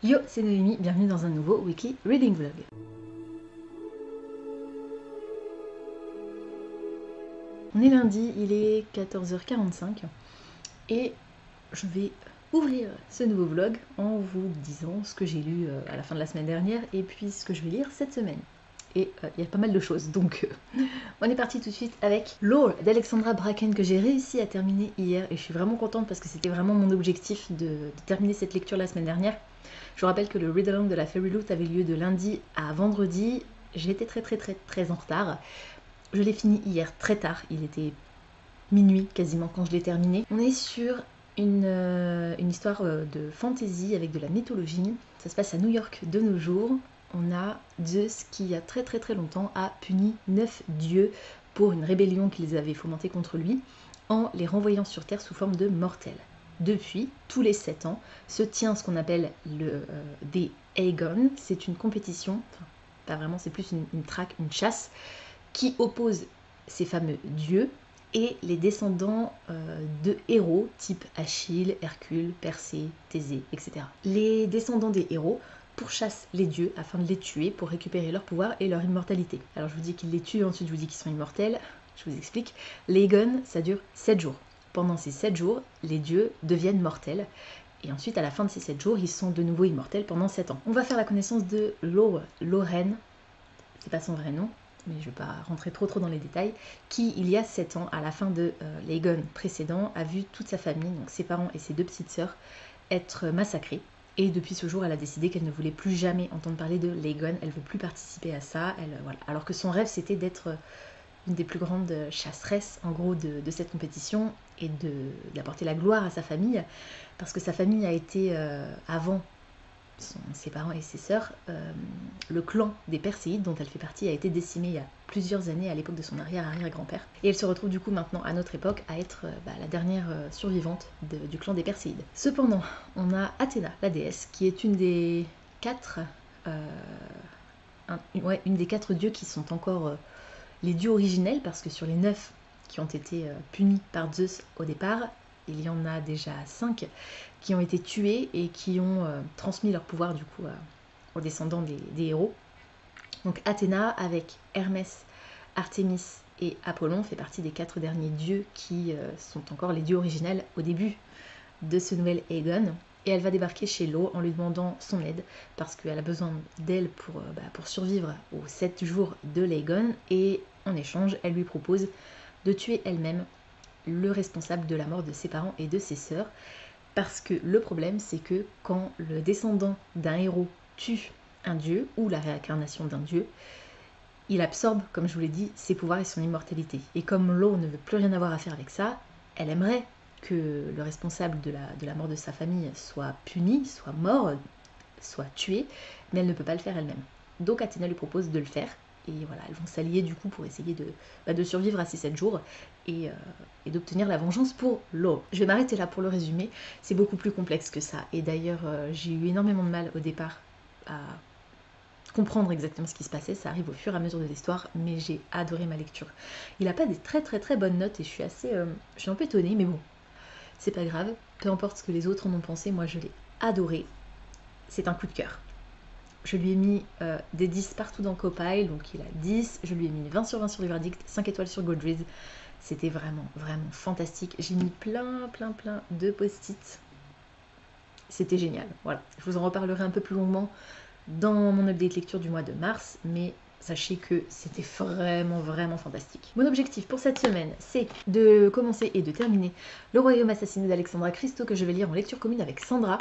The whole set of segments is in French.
Yo, c'est Noémie, bienvenue dans un nouveau Weekly Reading Vlog. On est lundi, il est 14h45 et je vais ouvrir ce nouveau vlog en vous disant ce que j'ai lu à la fin de la semaine dernière et puis ce que je vais lire cette semaine. Et il y a pas mal de choses, donc on est parti tout de suite avec Lore d'Alexandra Bracken que j'ai réussi à terminer hier et je suis vraiment contente parce que c'était vraiment mon objectif de terminer cette lecture la semaine dernière. Je vous rappelle que le read along de la Fairy Loot avait lieu de lundi à vendredi. J'étais très en retard. Je l'ai fini hier très tard, il était minuit quasiment quand je l'ai terminé. On est sur une histoire de fantasy avec de la mythologie. Ça se passe à New York de nos jours. On a Zeus qui, il y a très longtemps, a puni 9 dieux pour une rébellion qu'ils avaient fomentée contre lui en les renvoyant sur Terre sous forme de mortels. Depuis, tous les 7 ans, se tient ce qu'on appelle des Aegon. C'est une compétition, enfin pas vraiment, c'est plus une traque, une chasse, qui oppose ces fameux dieux et les descendants de héros type Achille, Hercule, Persée, Thésée, etc. Les descendants des héros pourchassent les dieux afin de les tuer pour récupérer leur pouvoir et leur immortalité. Alors je vous dis qu'ils les tuent, ensuite je vous dis qu'ils sont immortels, je vous explique. L'Aegon, ça dure 7 jours. Pendant ces 7 jours, les dieux deviennent mortels. Et ensuite, à la fin de ces 7 jours, ils sont de nouveau immortels pendant 7 ans. On va faire la connaissance de Lorraine, c'est pas son vrai nom, mais je ne vais pas rentrer trop dans les détails, qui, il y a 7 ans, à la fin de l'Aegon précédent, a vu toute sa famille, donc ses parents et ses 2 petites sœurs, être massacrés. Et depuis ce jour, elle a décidé qu'elle ne voulait plus jamais entendre parler de l'Aegon, elle ne veut plus participer à ça, voilà. Alors que son rêve, c'était d'être une des plus grandes chasseresses, en gros, de cette compétition, et d'apporter la gloire à sa famille, parce que sa famille a été, avant ses parents et ses sœurs, le clan des Perséides dont elle fait partie a été décimé il y a plusieurs années à l'époque de son arrière-grand-père. Et elle se retrouve du coup maintenant à notre époque à être la dernière survivante du clan des Perséides. Cependant, on a Athéna, la déesse, qui est une des 4 dieux qui sont encore les dieux originels, parce que sur les 9 qui ont été punis par Zeus au départ, il y en a déjà 5 qui ont été tués et qui ont transmis leur pouvoir du coup aux descendants des héros. Donc Athéna avec Hermès, Artémis et Apollon fait partie des 4 derniers dieux qui sont encore les dieux originels au début de ce nouvel Aegon. Et elle va débarquer chez Lo en lui demandant son aide parce qu'elle a besoin d'elle pour survivre aux 7 jours de l'Aegon. Et en échange, elle lui propose de tuer elle-même le responsable de la mort de ses parents et de ses sœurs. Parce que le problème, c'est que quand le descendant d'un héros tue un dieu, ou la réincarnation d'un dieu, il absorbe, comme je vous l'ai dit, ses pouvoirs et son immortalité. Et comme Lo ne veut plus rien avoir à faire avec ça, elle aimerait que le responsable de la mort de sa famille soit puni, soit mort, soit tué, mais elle ne peut pas le faire elle-même. Donc Athéna lui propose de le faire, et voilà, elles vont s'allier du coup pour essayer de survivre à ces 7 jours et d'obtenir la vengeance pour Lo. Je vais m'arrêter là pour le résumé, c'est beaucoup plus complexe que ça, et d'ailleurs j'ai eu énormément de mal au départ à comprendre exactement ce qui se passait, ça arrive au fur et à mesure de l'histoire, mais j'ai adoré ma lecture. Il n'a pas des très bonnes notes et je suis un peu étonnée, mais bon, c'est pas grave, peu importe ce que les autres en ont pensé, moi je l'ai adoré, c'est un coup de cœur. Je lui ai mis des 10 partout dans Copile, donc il a 10, je lui ai mis 20 sur 20 sur le verdict, 5 étoiles sur Goodreads, c'était vraiment fantastique, j'ai mis plein de post-it, c'était génial, voilà, je vous en reparlerai un peu plus longuement dans mon update lecture du mois de mars, mais sachez que c'était vraiment fantastique. Mon objectif pour cette semaine, c'est de commencer et de terminer Le Royaume assassiné d'Alexandra Christo, que je vais lire en lecture commune avec Sandra.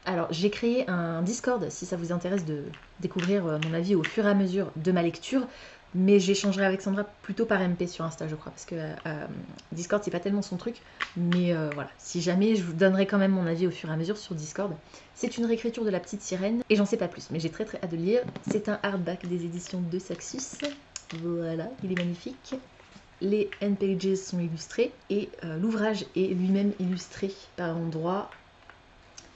Alors j'ai créé un Discord si ça vous intéresse de découvrir mon avis au fur et à mesure de ma lecture, mais j'échangerai avec Sandra plutôt par MP sur Insta je crois, parce que Discord c'est pas tellement son truc, mais voilà, si jamais je vous donnerai quand même mon avis au fur et à mesure sur Discord. C'est une réécriture de La Petite Sirène, et j'en sais pas plus, mais j'ai très hâte de le lire. C'est un hardback des éditions de Saxus, voilà, il est magnifique. Les end pages sont illustrés, et l'ouvrage est lui-même illustré par endroits.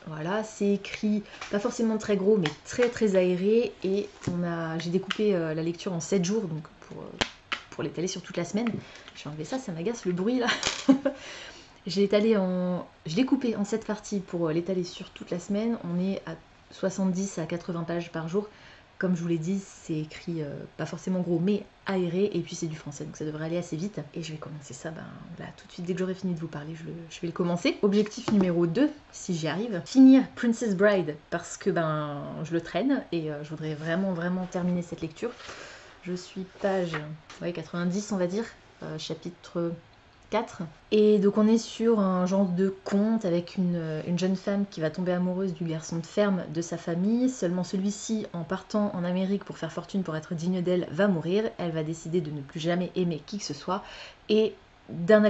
Voilà, c'est écrit, pas forcément très gros, mais très aéré, et j'ai découpé la lecture en 7 jours, donc pour l'étaler sur toute la semaine. Je vais enlever ça, ça m'agace le bruit là. Je l'ai coupé en 7 parties pour l'étaler sur toute la semaine. On est à 70 à 80 pages par jour. Comme je vous l'ai dit, c'est écrit pas forcément gros, mais aéré, et puis c'est du français, donc ça devrait aller assez vite. Et je vais commencer ça là, tout de suite, dès que j'aurai fini de vous parler, je vais le commencer. Objectif numéro 2, si j'y arrive, finir Princess Bride, parce que je le traîne, et je voudrais vraiment terminer cette lecture. Je suis page 90, on va dire, chapitre 4. Et donc on est sur un genre de conte avec une jeune femme qui va tomber amoureuse du garçon de ferme de sa famille. Seulement celui-ci, en partant en Amérique pour faire fortune, pour être digne d'elle, va mourir. Elle va décider de ne plus jamais aimer qui que ce soit. Et d'un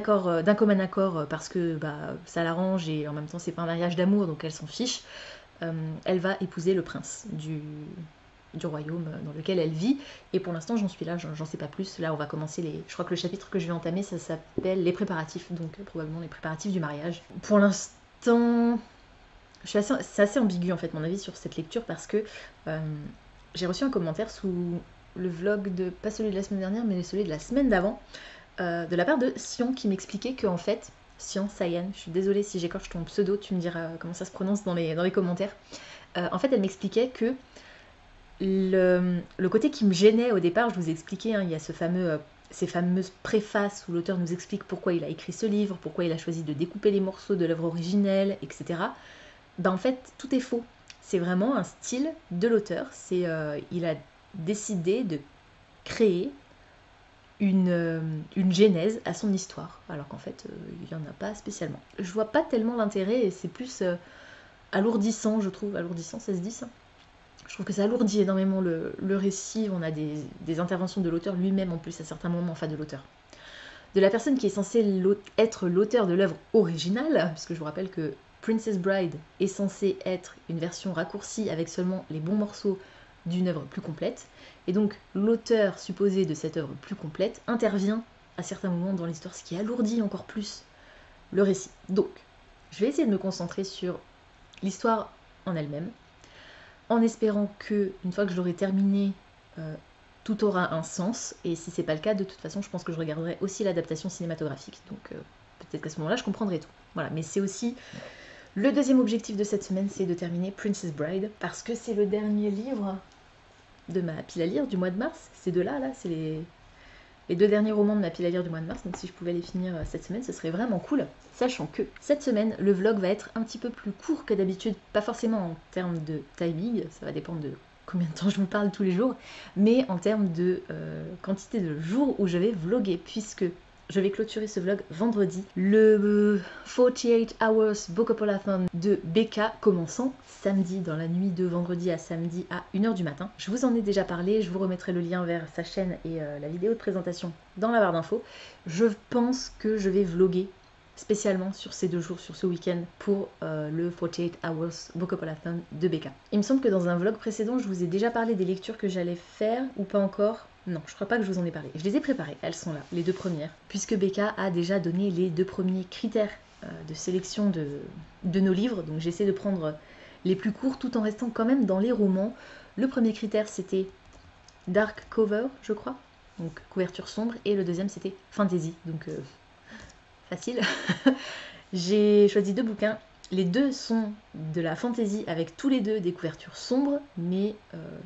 commun accord, parce que ça l'arrange et en même temps c'est pas un mariage d'amour, donc elle s'en fiche, elle va épouser le prince du royaume dans lequel elle vit. Et pour l'instant j'en suis là, j'en sais pas plus. Là on va commencer je crois que le chapitre que je vais entamer, ça s'appelle les préparatifs, donc probablement les préparatifs du mariage. Pour l'instant c'est assez ambigu en fait mon avis sur cette lecture, parce que j'ai reçu un commentaire sous le vlog pas celui de la semaine dernière mais celui de la semaine d'avant, de la part de Sion, qui m'expliquait que en fait, Sion Sayen, je suis désolée si j'écorche ton pseudo, tu me diras comment ça se prononce dans les commentaires. En fait elle m'expliquait que le côté qui me gênait au départ, je vous ai expliqué, il y a ces fameuses préfaces où l'auteur nous explique pourquoi il a écrit ce livre, pourquoi il a choisi de découper les morceaux de l'œuvre originelle, etc. En fait, tout est faux. C'est vraiment un style de l'auteur. Il a décidé de créer une genèse à son histoire, alors qu'en fait, il n'y en a pas spécialement. Je vois pas tellement l'intérêt, et c'est plus alourdissant, je trouve. Alourdissant, ça se dit ça ? Je trouve que ça alourdit énormément le récit. On a des interventions de l'auteur lui-même en plus à certains moments, enfin de l'auteur. De la personne qui est censée être l'auteur de l'œuvre originale, puisque je vous rappelle que Princess Bride est censée être une version raccourcie avec seulement les bons morceaux d'une œuvre plus complète. Et donc l'auteur supposé de cette œuvre plus complète intervient à certains moments dans l'histoire, ce qui alourdit encore plus le récit. Donc, je vais essayer de me concentrer sur l'histoire en elle-même, en espérant que, une fois que je l'aurai terminé, tout aura un sens. Et si c'est pas le cas, de toute façon, je pense que je regarderai aussi l'adaptation cinématographique. Donc peut-être qu'à ce moment-là, je comprendrai tout. Voilà, mais c'est aussi le deuxième objectif de cette semaine, c'est de terminer Princess Bride, parce que c'est le dernier livre de ma pile à lire du mois de mars. Ces deux-là, c'est les deux derniers romans de ma pile à lire du mois de mars, donc si je pouvais les finir cette semaine, ce serait vraiment cool. Sachant que cette semaine, le vlog va être un petit peu plus court que d'habitude, pas forcément en termes de timing, ça va dépendre de combien de temps je vous parle tous les jours, mais en termes de quantité de jours où je vais vlogger, puisque je vais clôturer ce vlog vendredi, le 48 Hours Bookapalathon de Becca commençant samedi, dans la nuit de vendredi à samedi à 1h du matin. Je vous en ai déjà parlé, je vous remettrai le lien vers sa chaîne et la vidéo de présentation dans la barre d'infos. Je pense que je vais vlogger spécialement sur ces 2 jours, sur ce week-end, pour le 48 Hours Bookapalathon de Becca. Il me semble que dans un vlog précédent, je vous ai déjà parlé des lectures que j'allais faire, ou pas encore. Non, je crois pas que je vous en ai parlé. Je les ai préparées, elles sont là, les 2 premières, puisque Becca a déjà donné les 2 premiers critères de sélection de nos livres, donc j'essaie de prendre les plus courts tout en restant quand même dans les romans. Le premier critère, c'était Dark Cover, je crois, donc couverture sombre, et le deuxième, c'était Fantasy, donc facile. J'ai choisi 2 bouquins. Les 2 sont de la fantasy avec tous les 2 des couvertures sombres, mais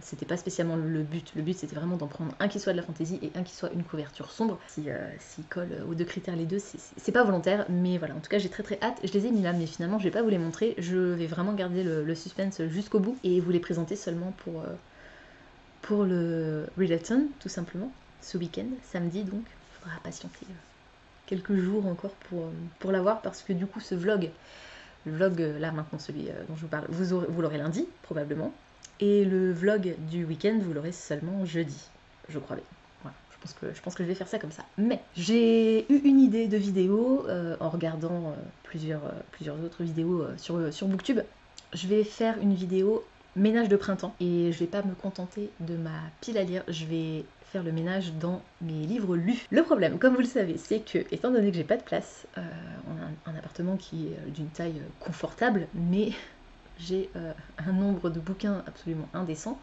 c'était pas spécialement le but. Le but c'était vraiment d'en prendre un qui soit de la fantasy et un qui soit une couverture sombre. S'ils collent aux 2 critères les 2, c'est pas volontaire, mais voilà. En tout cas, j'ai très hâte. Je les ai mis là, mais finalement, je vais pas vous les montrer. Je vais vraiment garder le suspense jusqu'au bout et vous les présenter seulement pour le readathon, tout simplement, ce week-end, samedi donc. Il faudra patienter quelques jours encore pour l'avoir, parce que du coup, le vlog là maintenant, celui dont je vous parle, vous l'aurez lundi probablement, et le vlog du week-end vous l'aurez seulement jeudi, je crois bien. Voilà, je pense que je vais faire ça comme ça. Mais j'ai eu une idée de vidéo en regardant plusieurs autres vidéos sur Booktube. Je vais faire une vidéo ménage de printemps, et je vais pas me contenter de ma pile à lire, je vais faire le ménage dans mes livres lus. Le problème, comme vous le savez, c'est que, étant donné que j'ai pas de place, on a un appartement qui est d'une taille confortable, mais j'ai un nombre de bouquins absolument indécent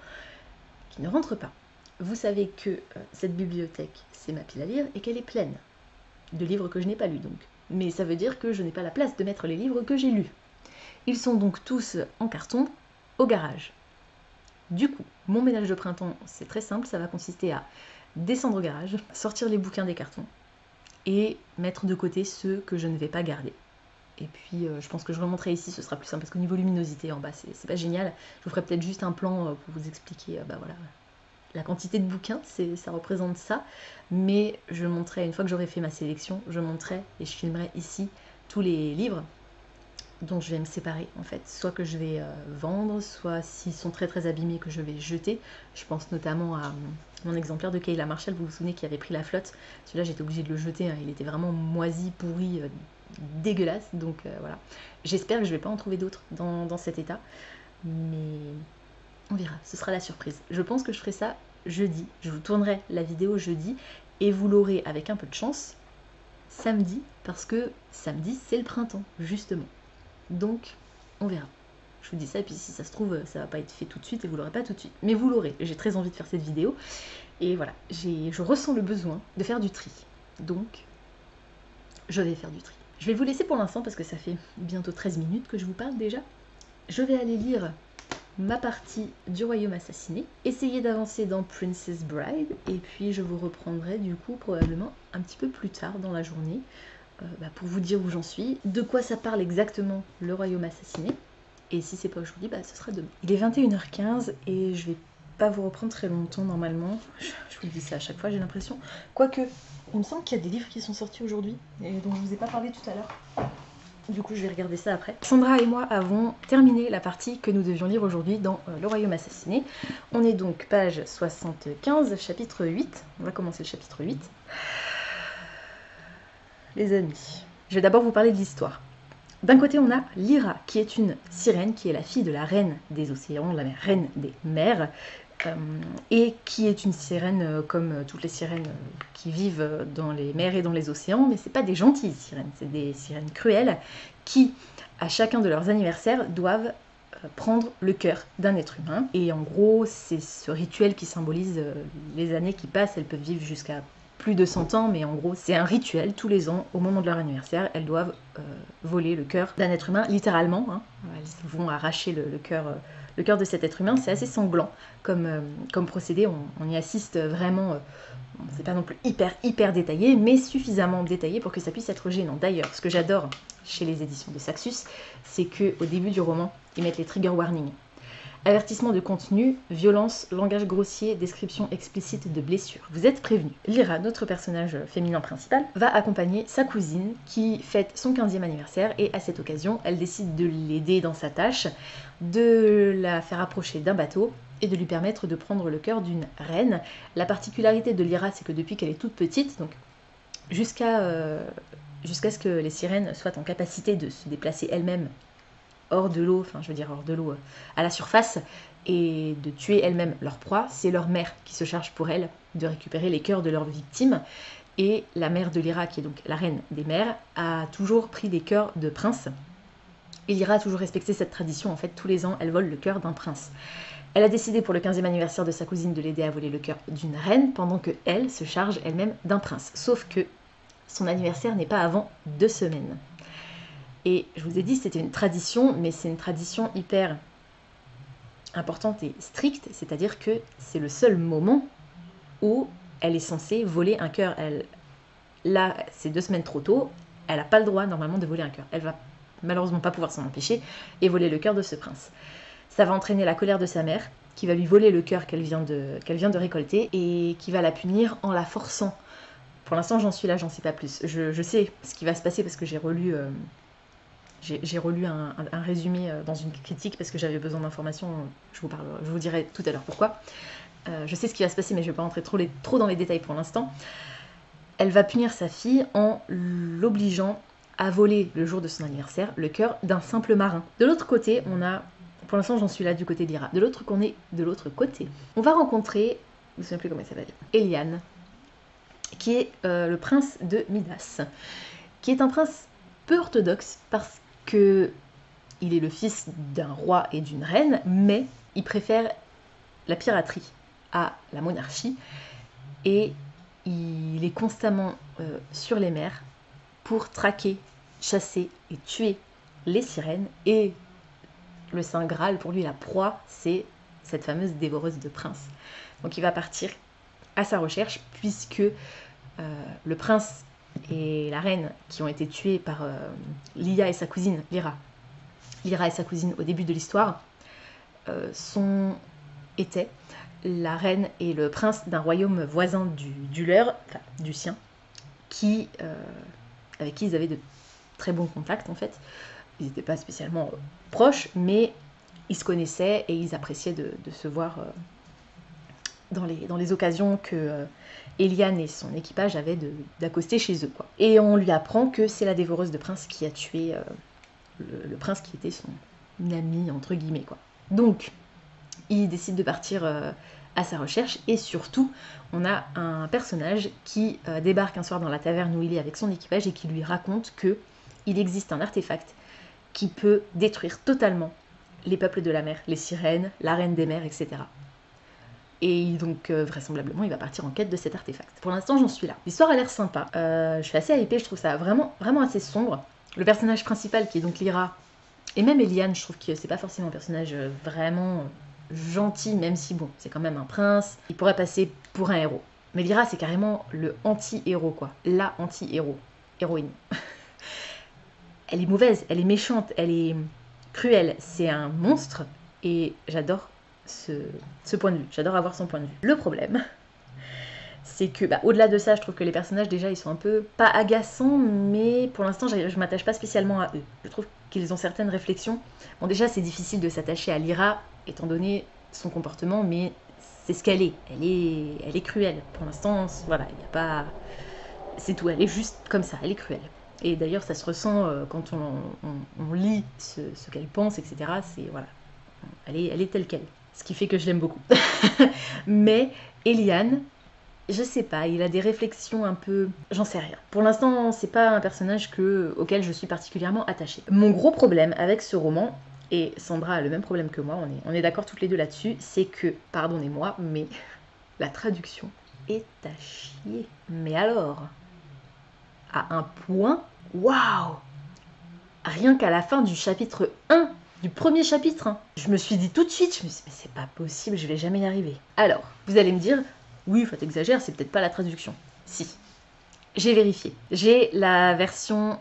qui ne rentrent pas. Vous savez que cette bibliothèque, c'est ma pile à lire, et qu'elle est pleine de livres que je n'ai pas lus donc. Mais ça veut dire que je n'ai pas la place de mettre les livres que j'ai lus. Ils sont donc tous en carton, au garage. Du coup, mon ménage de printemps, c'est très simple, ça va consister à descendre au garage, sortir les bouquins des cartons et mettre de côté ceux que je ne vais pas garder. Et puis je pense que je remonterai ici, ce sera plus simple parce qu'au niveau luminosité en bas c'est pas génial. Je vous ferai peut-être juste un plan pour vous expliquer voilà, la quantité de bouquins, ça représente ça. Mais je montrerai, une fois que j'aurai fait ma sélection, je montrerai et je filmerai ici tous les livres dont je vais me séparer en fait. Soit que je vais vendre, soit s'ils sont très très abîmés que je vais jeter. Je pense notamment à mon exemplaire de Kayla Marshall, vous vous souvenez, qui avait pris la flotte. Celui-là j'étais obligée de le jeter, hein. Il était vraiment moisi, pourri, dégueulasse. Donc voilà. J'espère que je ne vais pas en trouver d'autres dans cet état. Mais on verra, ce sera la surprise. Je pense que je ferai ça jeudi. Je vous tournerai la vidéo jeudi et vous l'aurez avec un peu de chance samedi, parce que samedi c'est le printemps, justement. Donc, on verra. Je vous dis ça, et puis si ça se trouve, ça va pas être fait tout de suite et vous l'aurez pas tout de suite. Mais vous l'aurez. J'ai très envie de faire cette vidéo. Et voilà, je ressens le besoin de faire du tri. Donc, je vais faire du tri. Je vais vous laisser pour l'instant parce que ça fait bientôt 13 minutes que je vous parle déjà. Je vais aller lire ma partie du Royaume assassiné, essayer d'avancer dans Princess Bride, et puis je vous reprendrai du coup probablement un petit peu plus tard dans la journée pour vous dire où j'en suis, de quoi ça parle exactement le Royaume assassiné, et si c'est pas aujourd'hui, ce sera demain. Il est 21h15 et je vais pas vous reprendre très longtemps normalement, je vous dis ça à chaque fois j'ai l'impression, quoique il me semble qu'il y a des livres qui sont sortis aujourd'hui, et dont je vous ai pas parlé tout à l'heure. Du coup, je vais regarder ça après. Sandra et moi avons terminé la partie que nous devions lire aujourd'hui dans Le Royaume assassiné. On est donc page 75, chapitre 8. On va commencer le chapitre 8. Les amis, je vais d'abord vous parler de l'histoire. D'un côté, on a Lyra, qui est une sirène, qui est la fille de la reine des océans, la reine des mers, et qui est une sirène comme toutes les sirènes qui vivent dans les mers et dans les océans, mais c'est pas des gentilles sirènes, c'est des sirènes cruelles qui, à chacun de leurs anniversaires, doivent prendre le cœur d'un être humain. Et en gros, c'est ce rituel qui symbolise les années qui passent. Elles peuvent vivre jusqu'à plus de 100 ans, mais en gros, c'est un rituel. Tous les ans, au moment de leur anniversaire, elles doivent voler le cœur d'un être humain, littéralement. Hein. Elles vont arracher le cœur de cet être humain. C'est assez sanglant comme procédé. On y assiste vraiment. C'est pas non plus hyper détaillé, mais suffisamment détaillé pour que ça puisse être gênant. D'ailleurs, ce que j'adore chez les éditions de Saxus, c'est qu'au début du roman, ils mettent les trigger warnings. Avertissement de contenu, violence, langage grossier, description explicite de blessures. Vous êtes prévenus. Lyra, notre personnage féminin principal, va accompagner sa cousine qui fête son 15e anniversaire et à cette occasion, elle décide de l'aider dans sa tâche, de la faire approcher d'un bateau et de lui permettre de prendre le cœur d'une reine. La particularité de Lyra, c'est que depuis qu'elle est toute petite, donc jusqu'à ce que les sirènes soient en capacité de se déplacer elles-mêmes hors de l'eau, à la surface, et de tuer elles-mêmes leur proie, c'est leur mère qui se charge pour elles de récupérer les cœurs de leurs victimes. Et la mère de Lyra, qui est donc la reine des mers, a toujours pris des cœurs de princes. Et Lyra a toujours respecté cette tradition. En fait, tous les ans, elle vole le cœur d'un prince. Elle a décidé pour le 15e anniversaire de sa cousine de l'aider à voler le cœur d'une reine, pendant que elle se charge elle-même d'un prince. Sauf que son anniversaire n'est pas avant 2 semaines. Et je vous ai dit, c'était une tradition, mais c'est une tradition hyper importante et stricte, c'est-à-dire que c'est le seul moment où elle est censée voler un cœur. Là, c'est 2 semaines trop tôt, elle n'a pas le droit normalement de voler un cœur. Elle va malheureusement pas pouvoir s'en empêcher et voler le cœur de ce prince. Ça va entraîner la colère de sa mère, qui va lui voler le cœur qu'elle vient de récolter et qui va la punir en la forçant. Pour l'instant, j'en suis là, j'en sais pas plus. Je sais ce qui va se passer parce que j'ai relu un résumé dans une critique parce que j'avais besoin d'informations. Je vous dirai tout à l'heure pourquoi. Je sais ce qui va se passer, mais je ne vais pas rentrer trop dans les détails pour l'instant. Elle va punir sa fille en l'obligeant à voler le jour de son anniversaire le cœur d'un simple marin. De l'autre côté, on a, pour l'instant j'en suis là du côté d'Ira, de l'autre côté, on va rencontrer, je ne me souviens plus comment il s'appelle, Eliane, qui est le prince de Midas, qui est un prince peu orthodoxe parce que il est le fils d'un roi et d'une reine, mais il préfère la piraterie à la monarchie et il est constamment sur les mers pour traquer, chasser et tuer les sirènes et le Saint Graal, pour lui la proie, c'est cette fameuse dévoreuse de princes. Donc il va partir à sa recherche, puisque le prince et la reine qui ont été tués par Lyra et sa cousine au début de l'histoire étaient la reine et le prince d'un royaume voisin du leur, enfin du sien, avec qui ils avaient de très bons contacts en fait. Ils n'étaient pas spécialement proches, mais ils se connaissaient et ils appréciaient de se voir dans les occasions que Eliane et son équipage avaient d'accoster chez eux, quoi. Et on lui apprend que c'est la dévoreuse de prince qui a tué le prince qui était son ami, entre guillemets, quoi. Donc, il décide de partir à sa recherche, et surtout, on a un personnage qui débarque un soir dans la taverne où il est avec son équipage et qui lui raconte que il existe un artefact qui peut détruire totalement les peuples de la mer, les sirènes, la reine des mers, etc. Et donc, vraisemblablement, il va partir en quête de cet artefact. Pour l'instant, j'en suis là. L'histoire a l'air sympa. Je suis assez hypée, je trouve ça vraiment, vraiment assez sombre. Le personnage principal, qui est donc Lyra, et même Eliane, je trouve que c'est pas forcément un personnage vraiment gentil, même si, bon, c'est quand même un prince. Il pourrait passer pour un héros. Mais Lyra, c'est carrément le anti-héros, quoi. La anti-héros. Héroïne. Elle est mauvaise, elle est méchante, elle est cruelle. C'est un monstre, et j'adore ce point de vue. J'adore avoir son point de vue. Le problème, c'est que, au-delà de ça, je trouve que les personnages, déjà, ils sont un peu, pas agaçants, mais pour l'instant, je m'attache pas spécialement à eux. Je trouve qu'ils ont certaines réflexions. Bon, déjà, c'est difficile de s'attacher à Lyra, étant donné son comportement, mais c'est ce qu'elle est. Elle est cruelle. Pour l'instant, voilà, il n'y a pas... C'est tout, elle est juste comme ça, elle est cruelle. Et d'ailleurs, ça se ressent quand on lit ce qu'elle pense, etc. C'est, voilà, elle est telle qu'elle. Ce qui fait que je l'aime beaucoup. Mais Eliane, je sais pas, il a des réflexions un peu... J'en sais rien. Pour l'instant, c'est pas un personnage auquel je suis particulièrement attachée. Mon gros problème avec ce roman, et Sandra a le même problème que moi, on est d'accord toutes les deux là-dessus, c'est que, pardonnez-moi, mais la traduction est à chier. Mais alors, à un point, waouh! Rien qu'à la fin du chapitre 1, du premier chapitre, hein, je me suis dit tout de suite, mais c'est pas possible, je vais jamais y arriver. Alors, vous allez me dire, oui, enfin t'exagères, c'est peut-être pas la traduction. Si, j'ai vérifié. J'ai la version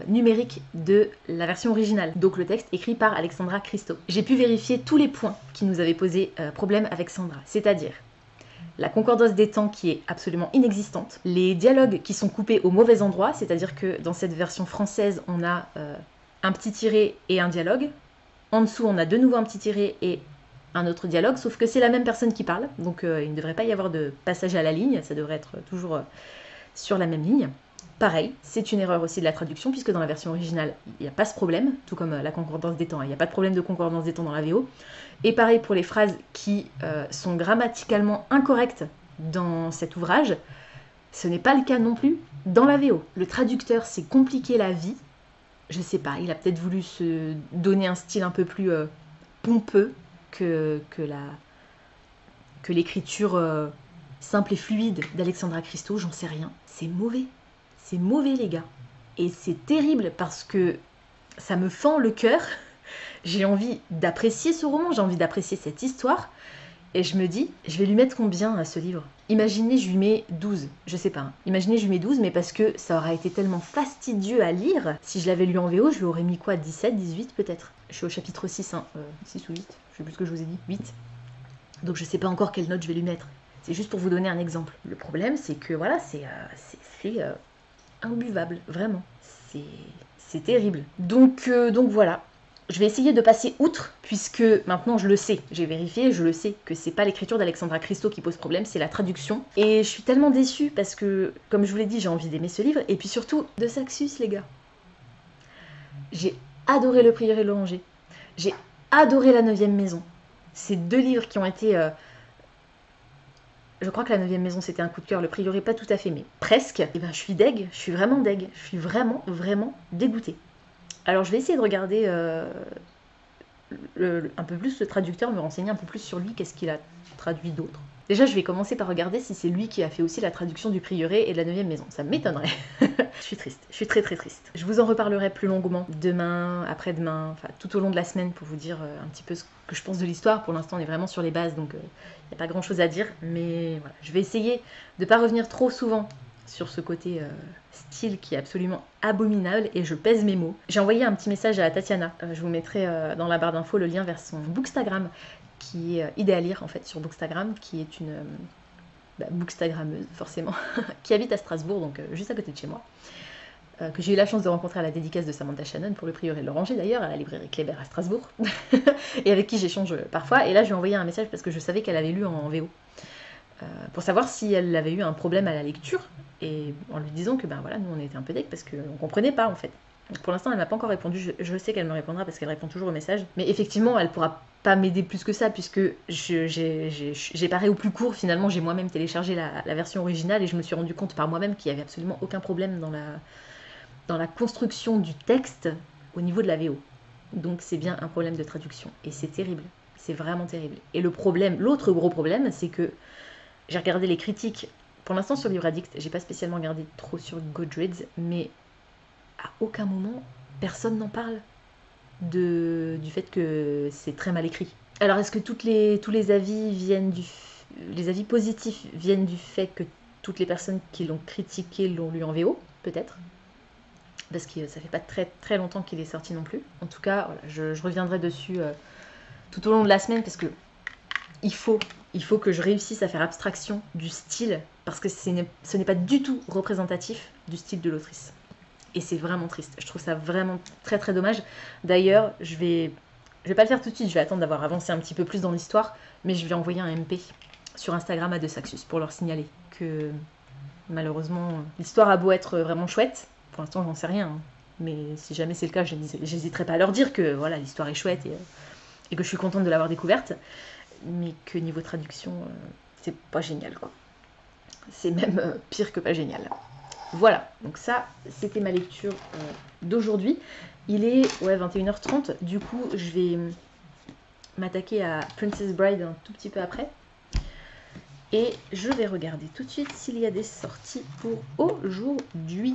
numérique de la version originale, donc le texte écrit par Alexandra Christo. J'ai pu vérifier tous les points qui nous avaient posé problème avec Sandra, c'est-à-dire la concordance des temps qui est absolument inexistante, les dialogues qui sont coupés au mauvais endroit, c'est-à-dire que dans cette version française, on a un petit tiré et un dialogue. En dessous, on a de nouveau un petit tiré et un autre dialogue, sauf que c'est la même personne qui parle, donc il ne devrait pas y avoir de passage à la ligne, ça devrait être toujours sur la même ligne. Pareil, c'est une erreur aussi de la traduction, puisque dans la version originale, il n'y a pas ce problème, tout comme la concordance des temps, il n'y a pas de problème de concordance des temps dans la VO. Et pareil pour les phrases qui sont grammaticalement incorrectes dans cet ouvrage, ce n'est pas le cas non plus dans la VO. Le traducteur s'est compliqué la vie, je sais pas, il a peut-être voulu se donner un style un peu plus pompeux que l'écriture simple et fluide d'Alexandra Christo, j'en sais rien. C'est mauvais les gars. Et c'est terrible parce que ça me fend le cœur. J'ai envie d'apprécier ce roman, j'ai envie d'apprécier cette histoire. Et je me dis, je vais lui mettre combien à ce livre? Imaginez, je lui mets 12, je sais pas. Hein. Imaginez, je lui mets 12, mais parce que ça aurait été tellement fastidieux à lire. Si je l'avais lu en VO, je lui aurais mis quoi? 17, 18 peut-être? Je suis au chapitre 6, hein. 6 ou 8, je sais plus ce que je vous ai dit, 8. Donc je sais pas encore quelle note je vais lui mettre. C'est juste pour vous donner un exemple. Le problème, c'est que voilà, c'est imbuvable, vraiment. C'est terrible. Donc voilà. Je vais essayer de passer outre, puisque maintenant je le sais, j'ai vérifié, je le sais, que c'est pas l'écriture d'Alexandra Christo qui pose problème, c'est la traduction. Et je suis tellement déçue, parce que, comme je vous l'ai dit, j'ai envie d'aimer ce livre, et puis surtout, de Saxus, les gars. J'ai adoré Le Prieuré et l'Oranger. J'ai adoré La 9e Maison. Ces deux livres qui ont été... Je crois que La 9e Maison, c'était un coup de cœur, Le Prieuré, pas tout à fait, mais presque. Et ben, je suis deg, je suis vraiment deg. Je suis vraiment, vraiment dégoûtée. Alors je vais essayer de regarder un peu plus le traducteur, me renseigner un peu plus sur lui, qu'est-ce qu'il a traduit d'autre. Déjà, je vais commencer par regarder si c'est lui qui a fait aussi la traduction du Prieuré et de la 9e maison. Ça m'étonnerait. Je suis triste, je suis très très triste. Je vous en reparlerai plus longuement demain, après-demain, enfin tout au long de la semaine pour vous dire un petit peu ce que je pense de l'histoire. Pour l'instant, on est vraiment sur les bases, donc il n'y a pas grand-chose à dire. Mais voilà, je vais essayer de ne pas revenir trop souvent sur ce côté style qui est absolument abominable, et je pèse mes mots. J'ai envoyé un petit message à Tatiana. Je vous mettrai dans la barre d'infos le lien vers son Bookstagram, qui est idée à lire en fait sur Bookstagram, qui est une bookstagrammeuse forcément, qui habite à Strasbourg, donc juste à côté de chez moi, que j'ai eu la chance de rencontrer à la dédicace de Samantha Shannon pour le Prieuré de l'Oranger d'ailleurs, à la librairie Kléber à Strasbourg, et avec qui j'échange parfois. Et là, je lui ai envoyé un message parce que je savais qu'elle avait lu en VO, pour savoir si elle avait eu un problème à la lecture, et en lui disant que ben voilà, nous on était un peu deck parce qu'on comprenait pas en fait. Donc pour l'instant, elle m'a pas encore répondu. Je sais qu'elle me répondra parce qu'elle répond toujours aux messages. Mais effectivement, elle pourra pas m'aider plus que ça, puisque j'ai paré au plus court. Finalement, j'ai moi-même téléchargé la version originale et je me suis rendu compte par moi-même qu'il y avait absolument aucun problème dans la construction du texte au niveau de la VO. Donc c'est bien un problème de traduction. Et c'est terrible. C'est vraiment terrible. Et le problème, l'autre gros problème, c'est que j'ai regardé les critiques. Pour l'instant, sur Livre Addict, j'ai pas spécialement regardé trop sur Goodreads, mais à aucun moment, personne n'en parle du fait que c'est très mal écrit. Alors, est-ce que tous les avis les avis positifs viennent du fait que toutes les personnes qui l'ont critiqué l'ont lu en VO? Peut-être. Parce que ça fait pas très très longtemps qu'il est sorti non plus. En tout cas, voilà, je reviendrai dessus tout au long de la semaine, parce que il faut que je réussisse à faire abstraction du style, parce que ce n'est pas du tout représentatif du style de l'autrice. Et c'est vraiment triste. Je trouve ça vraiment très très dommage. D'ailleurs, je vais pas le faire tout de suite, je vais attendre d'avoir avancé un petit peu plus dans l'histoire, mais je vais envoyer un MP sur Instagram à De Saxus pour leur signaler que malheureusement, l'histoire a beau être vraiment chouette, pour l'instant j'en sais rien, hein, mais si jamais c'est le cas, j'hésiterai pas à leur dire que voilà, l'histoire est chouette et que je suis contente de l'avoir découverte, mais que niveau traduction, c'est pas génial quoi. C'est même pire que pas génial. Voilà, donc ça, c'était ma lecture d'aujourd'hui. Il est 21h30, du coup, je vais m'attaquer à Princess Bride un tout petit peu après. Et je vais regarder tout de suite s'il y a des sorties pour aujourd'hui.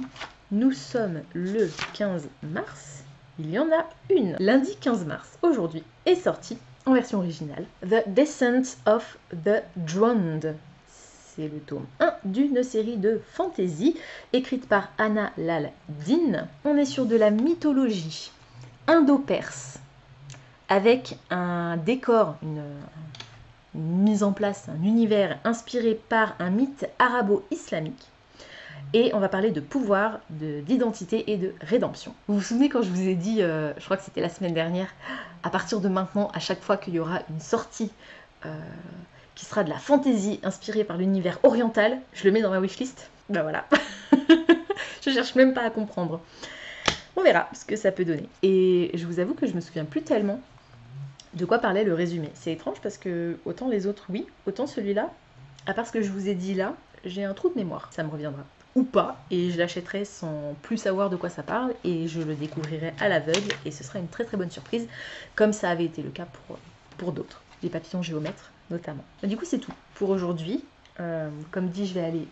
Nous sommes le 15 mars. Il y en a une. Lundi 15 mars, aujourd'hui, est sortie, en version originale, The Descent of the Drowned. C'est le tome 1 d'une série de fantasy écrite par Anna Lal Din. On est sur de la mythologie indo-perse avec un décor, une mise en place, un univers inspiré par un mythe arabo-islamique. Et on va parler de pouvoir, d'identité et de rédemption. Vous vous souvenez quand je vous ai dit, je crois que c'était la semaine dernière, à partir de maintenant, à chaque fois qu'il y aura une sortie qui sera de la fantasy inspirée par l'univers oriental, je le mets dans ma wishlist. Ben voilà. Je cherche même pas à comprendre. On verra ce que ça peut donner. Et je vous avoue que je me souviens plus tellement de quoi parlait le résumé. C'est étrange parce que autant les autres oui, autant celui-là, à part ce que je vous ai dit là, j'ai un trou de mémoire. Ça me reviendra. Ou pas, et je l'achèterai sans plus savoir de quoi ça parle, et je le découvrirai à l'aveugle, et ce sera une très très bonne surprise, comme ça avait été le cas pour d'autres, les papillons géomètres notamment. Du coup c'est tout pour aujourd'hui. Comme dit, je vais aller,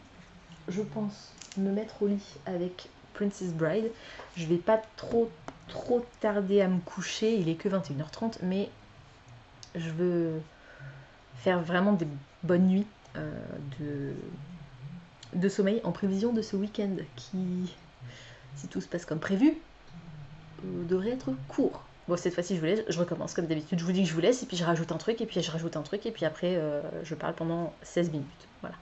je pense, me mettre au lit avec Princess Bride. Je vais pas trop tarder à me coucher, il est que 21h30, mais je veux faire vraiment des bonnes nuits de sommeil en prévision de ce week-end qui, si tout se passe comme prévu, devrait être court. Bon, cette fois-ci je vous laisse, je recommence comme d'habitude, je vous dis que je vous laisse, et puis je rajoute un truc, et puis je rajoute un truc, et puis après je parle pendant 16 minutes. Voilà.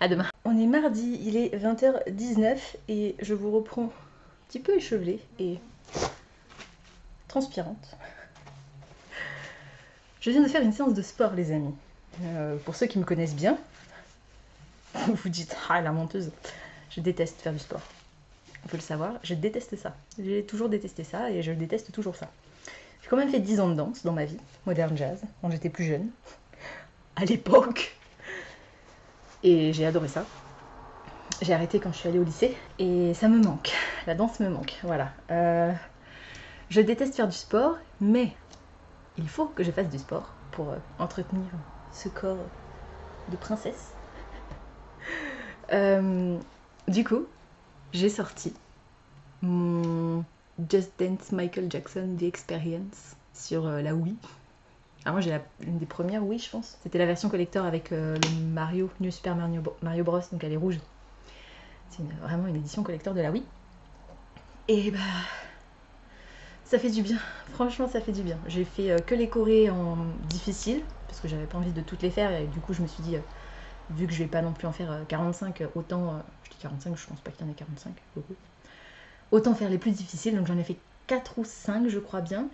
À demain. On est mardi, il est 20h19, et je vous reprends un petit peu échevelée et transpirante. Je viens de faire une séance de sport, les amis. Pour ceux qui me connaissent bien, vous vous dites, ah la menteuse, je déteste faire du sport. Il faut le savoir, je déteste ça. J'ai toujours détesté ça et je déteste toujours ça. J'ai quand même fait 10 ans de danse dans ma vie, modern jazz, quand j'étais plus jeune, à l'époque. Et j'ai adoré ça. J'ai arrêté quand je suis allée au lycée et ça me manque. La danse me manque, voilà. Je déteste faire du sport, mais il faut que je fasse du sport pour entretenir ce corps de princesse. Du coup, j'ai sorti mon Just Dance Michael Jackson The Experience sur la Wii. Alors moi j'ai une des premières Wii je pense. C'était la version collector avec le Mario, New Super Mario Bros, donc elle est rouge. C'est vraiment une édition collector de la Wii. Et bah ça fait du bien, franchement ça fait du bien. J'ai fait que les chorés en difficile, parce que j'avais pas envie de toutes les faire, et du coup je me suis dit, vu que je vais pas non plus en faire 45, autant, je dis 45, je pense pas qu'il y en ait 45, beaucoup. Autant faire les plus difficiles, donc j'en ai fait 4 ou 5 je crois bien,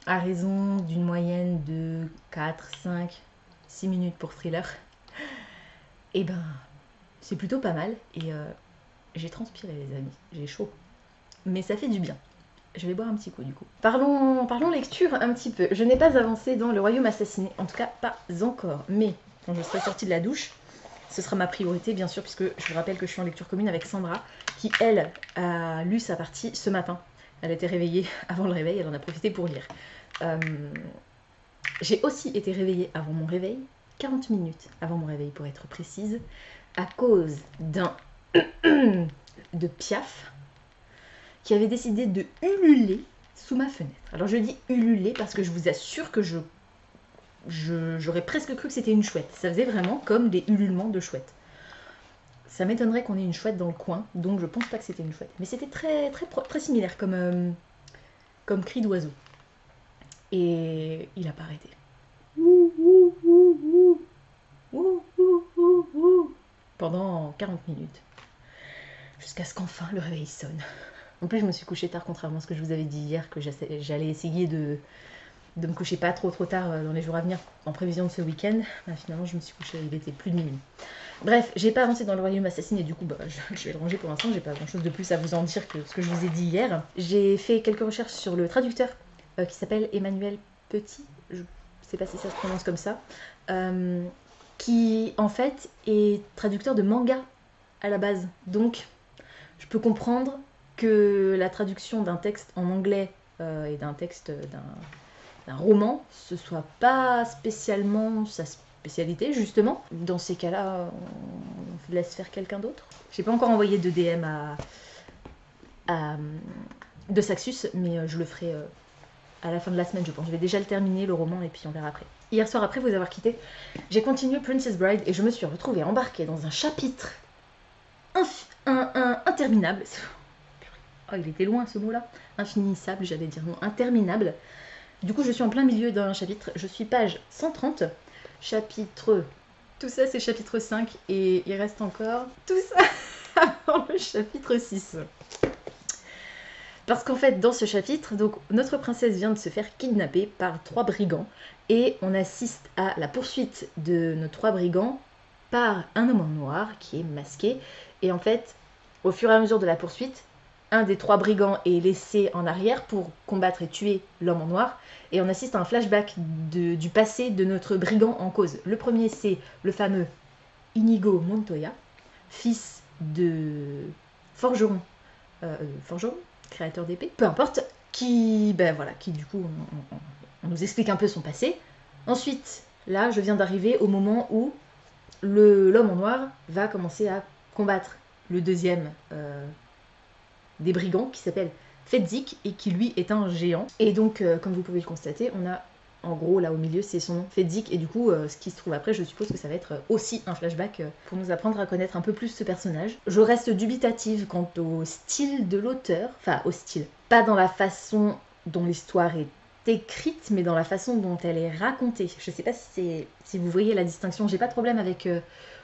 à raison d'une moyenne de 4, 5, 6 minutes pour Thriller. Et ben, c'est plutôt pas mal, et j'ai transpiré les amis, j'ai chaud. Mais ça fait du bien. Je vais boire un petit coup du coup. Parlons lecture un petit peu. Je n'ai pas avancé dans Le Royaume Assassiné, en tout cas pas encore. Mais quand je serai sortie de la douche, ce sera ma priorité bien sûr, puisque je vous rappelle que je suis en lecture commune avec Sandra, qui elle a lu sa partie ce matin. Elle a été réveillée avant le réveil, elle en a profité pour lire. J'ai aussi été réveillée avant mon réveil, 40 minutes avant mon réveil pour être précise, à cause d'un de Piaf, qui avait décidé de ululer sous ma fenêtre. Alors je dis ululer parce que je vous assure que j'aurais presque cru que c'était une chouette. Ça faisait vraiment comme des ululements de chouette. Ça m'étonnerait qu'on ait une chouette dans le coin, donc je pense pas que c'était une chouette. Mais c'était très similaire comme cri d'oiseau. Et il a pas arrêté. Pendant 40 minutes. Jusqu'à ce qu'enfin le réveil sonne. En plus, je me suis couchée tard, contrairement à ce que je vous avais dit hier, que j'allais essayer de me coucher pas trop tard dans les jours à venir, en prévision de ce week-end. Bah, finalement, je me suis couchée, il était plus de minuit. Bref, j'ai pas avancé dans Le Royaume Assassiné, et du coup, bah, je vais le ranger pour l'instant. J'ai pas grand-chose de plus à vous en dire que ce que je vous ai dit hier. J'ai fait quelques recherches sur le traducteur, qui s'appelle Emmanuel Petit, je sais pas si ça se prononce comme ça, qui, en fait, est traducteur de manga à la base. Donc, je peux comprendre que la traduction d'un texte en anglais et d'un texte d'un roman, ce soit pas spécialement sa spécialité, justement. Dans ces cas-là, on laisse faire quelqu'un d'autre. J'ai pas encore envoyé de DM de Saxus, mais je le ferai à la fin de la semaine, je pense. Je vais déjà le terminer, le roman, et puis on verra après. Hier soir, après vous avoir quitté, j'ai continué Princess Bride et je me suis retrouvée embarquée dans un chapitre interminable. Oh, il était loin ce mot-là. Infinissable, j'allais dire non, interminable. Du coup, je suis en plein milieu d'un chapitre. Je suis page 130, chapitre... Tout ça, c'est chapitre 5 et il reste encore tout ça avant le chapitre 6. Parce qu'en fait, dans ce chapitre, donc, notre princesse vient de se faire kidnapper par 3 brigands et on assiste à la poursuite de nos 3 brigands par un homme en noir qui est masqué. Et en fait, au fur et à mesure de la poursuite, un des 3 brigands est laissé en arrière pour combattre et tuer l'homme en noir. Et on assiste à un flashback du passé de notre brigand en cause. Le premier, c'est le fameux Inigo Montoya, fils de forgeron. Forgeron, créateur d'épée, peu importe, qui du coup, on nous explique un peu son passé. Ensuite, là, je viens d'arriver au moment où l'homme en noir va commencer à combattre le deuxième des brigands qui s'appelle Fedzik et qui lui est un géant. Et donc, comme vous pouvez le constater, on a en gros là au milieu c'est son nom, Fedzik, et du coup ce qui se trouve après, je suppose que ça va être aussi un flashback pour nous apprendre à connaître un peu plus ce personnage. Je reste dubitative quant au style de l'auteur, enfin au style, pas dans la façon dont l'histoire est écrite, mais dans la façon dont elle est racontée. Je sais pas si vous voyez la distinction, j'ai pas de problème avec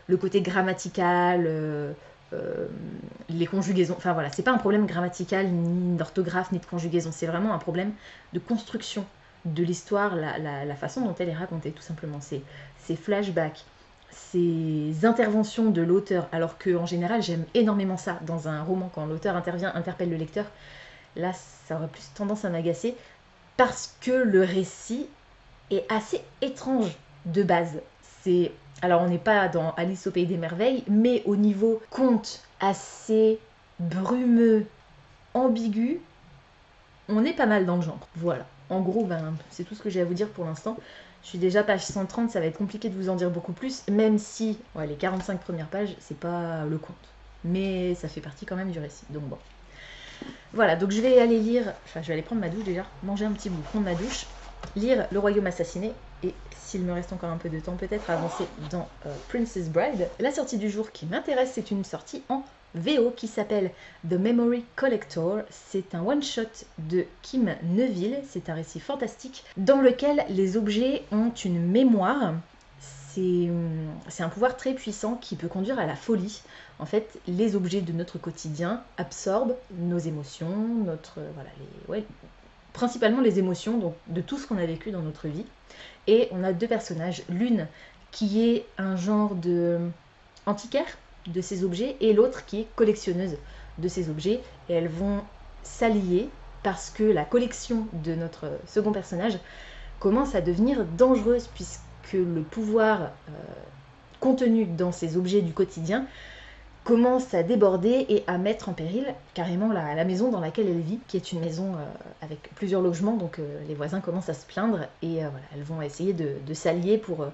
le côté grammatical, les conjugaisons, enfin voilà, c'est pas un problème grammatical, ni d'orthographe, ni de conjugaison, c'est vraiment un problème de construction de l'histoire, la façon dont elle est racontée, tout simplement. Ces flashbacks, ces interventions de l'auteur, alors que en général, j'aime énormément ça dans un roman, quand l'auteur intervient, interpelle le lecteur. Là, ça aurait plus tendance à m'agacer, parce que le récit est assez étrange de base. Alors on n'est pas dans Alice au Pays des Merveilles, mais au niveau conte assez brumeux, ambigu, on est pas mal dans le genre. Voilà. En gros, ben, c'est tout ce que j'ai à vous dire pour l'instant. Je suis déjà page 130, ça va être compliqué de vous en dire beaucoup plus, même si ouais, les 45 premières pages, c'est pas le conte. Mais ça fait partie quand même du récit, donc bon. Voilà, donc je vais aller lire, enfin je vais aller prendre ma douche déjà, manger un petit bout, prendre ma douche, lire Le Royaume assassiné, et s'il me reste encore un peu de temps, peut-être avancer dans Princess Bride. La sortie du jour qui m'intéresse, c'est une sortie en VO qui s'appelle The Memory Collector. C'est un one-shot de Kim Neville, c'est un récit fantastique dans lequel les objets ont une mémoire. C'est un pouvoir très puissant qui peut conduire à la folie. En fait, les objets de notre quotidien absorbent nos émotions, principalement les émotions donc, de tout ce qu'on a vécu dans notre vie. Et on a deux personnages, l'une qui est un genre de antiquaire de ces objets et l'autre qui est collectionneuse de ces objets. Et elles vont s'allier parce que la collection de notre second personnage commence à devenir dangereuse puisque le pouvoir contenu dans ces objets du quotidien commence à déborder et à mettre en péril carrément la maison dans laquelle elle vit, qui est une maison avec plusieurs logements, donc les voisins commencent à se plaindre et voilà, elles vont essayer de s'allier pour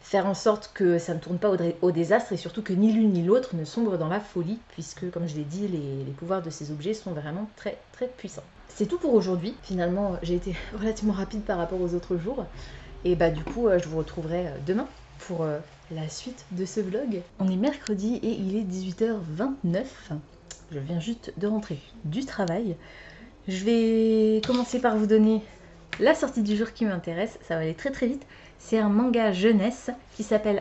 faire en sorte que ça ne tourne pas au désastre et surtout que ni l'une ni l'autre ne sombre dans la folie, puisque comme je l'ai dit, les pouvoirs de ces objets sont vraiment très très puissants. C'est tout pour aujourd'hui. Finalement, j'ai été relativement rapide par rapport aux autres jours. Et bah du coup, je vous retrouverai demain pour la suite de ce vlog. On est mercredi et il est 18h29. Je viens juste de rentrer du travail. Je vais commencer par vous donner la sortie du jour qui m'intéresse. Ça va aller très très vite. C'est un manga jeunesse qui s'appelle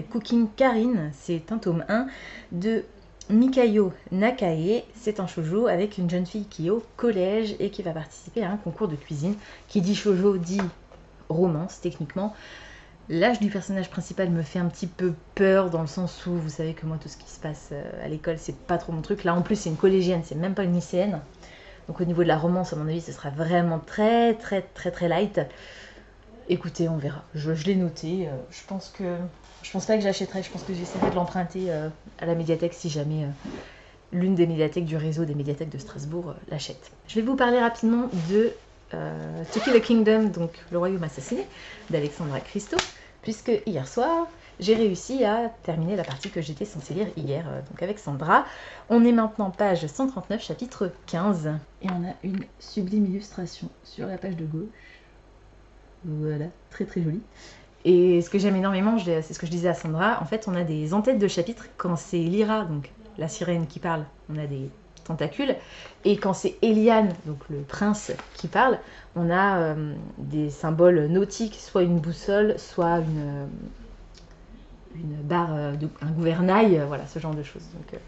#CookingKarine. C'est un tome 1 de Mikayo Nakae. C'est un shoujo avec une jeune fille qui est au collège et qui va participer à un concours de cuisine. Qui dit shoujo dit romance techniquement. L'âge du personnage principal me fait un petit peu peur dans le sens où vous savez que moi tout ce qui se passe à l'école c'est pas trop mon truc. Là en plus c'est une collégienne, c'est même pas une lycéenne. Donc au niveau de la romance à mon avis ce sera vraiment très très très très light. Écoutez, on verra. Je l'ai noté. Je pense pas que j'achèterai. Je pense que j'essaierai de l'emprunter à la médiathèque si jamais l'une des médiathèques du réseau des médiathèques de Strasbourg l'achète. Je vais vous parler rapidement de To Kill a Kingdom, donc Le Royaume assassiné, d'Alexandra Christo, puisque hier soir, j'ai réussi à terminer la partie que j'étais censée lire hier, donc avec Sandra. On est maintenant page 139, chapitre 15, et on a une sublime illustration sur la page de gauche. Voilà, très très joli. Et ce que j'aime énormément, c'est ce que je disais à Sandra, en fait on a des en-têtes de chapitres, quand c'est Lyra, donc la sirène qui parle, on a des tentacules, et quand c'est Eliane, donc le prince qui parle, on a des symboles nautiques, soit une boussole, soit une barre, un gouvernail, voilà, ce genre de choses. Donc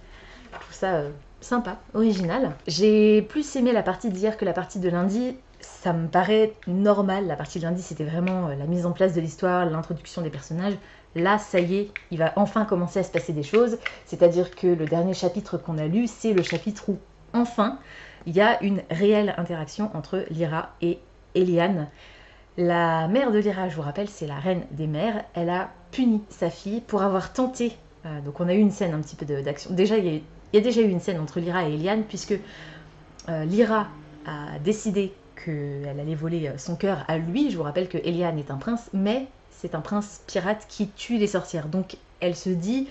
je trouve ça sympa, original. J'ai plus aimé la partie d'hier que la partie de lundi. Ça me paraît normal. La partie de lundi, c'était vraiment la mise en place de l'histoire, l'introduction des personnages. Là, ça y est, il va enfin commencer à se passer des choses. C'est-à-dire que le dernier chapitre qu'on a lu, c'est le chapitre où, enfin, il y a une réelle interaction entre Lyra et Eliane. La mère de Lyra, je vous rappelle, c'est la reine des mers. Elle a puni sa fille pour avoir tenté. Donc on a eu une scène un petit peu d'action. Déjà, il y a déjà eu une scène entre Lyra et Eliane, puisque Lyra a décidé qu'elle allait voler son cœur à lui. Je vous rappelle que Eliane est un prince, mais c'est un prince pirate qui tue les sorcières. Donc elle se dit,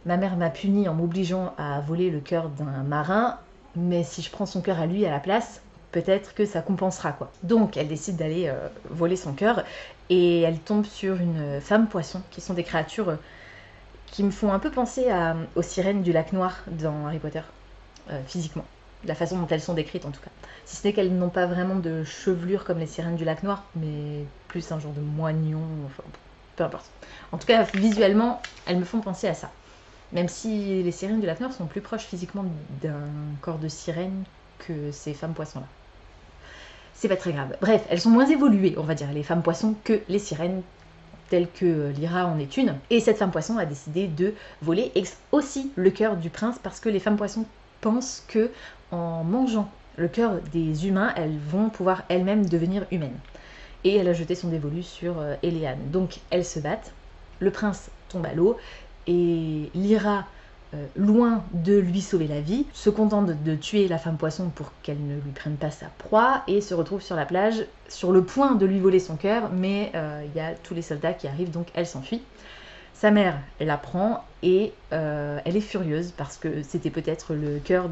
ma mère m'a puni en m'obligeant à voler le cœur d'un marin, mais si je prends son cœur à lui à la place, peut-être que ça compensera quoi. Donc elle décide d'aller voler son cœur et elle tombe sur une femme poisson, qui sont des créatures qui me font un peu penser aux sirènes du lac noir dans Harry Potter, physiquement. La façon dont elles sont décrites en tout cas. Si ce n'est qu'elles n'ont pas vraiment de chevelure comme les sirènes du lac noir, mais plus un genre de moignon, enfin peu importe. En tout cas, visuellement, elles me font penser à ça. Même si les sirènes du lac noir sont plus proches physiquement d'un corps de sirène que ces femmes poissons là. C'est pas très grave. Bref, elles sont moins évoluées, on va dire, les femmes poissons que les sirènes, telles que Lyra en est une. Et cette femme poisson a décidé de voler aussi le cœur du prince parce que les femmes poissons pensent que en mangeant le cœur des humains, elles vont pouvoir elles-mêmes devenir humaines. Et elle a jeté son dévolu sur Eliane. Donc elles se battent, le prince tombe à l'eau, et Lyra loin de lui sauver la vie, se contente de tuer la femme poisson pour qu'elle ne lui prenne pas sa proie, et se retrouve sur la plage, sur le point de lui voler son cœur, mais il y a tous les soldats qui arrivent, donc elle s'enfuit. Sa mère la prend et elle est furieuse parce que c'était peut-être le cœur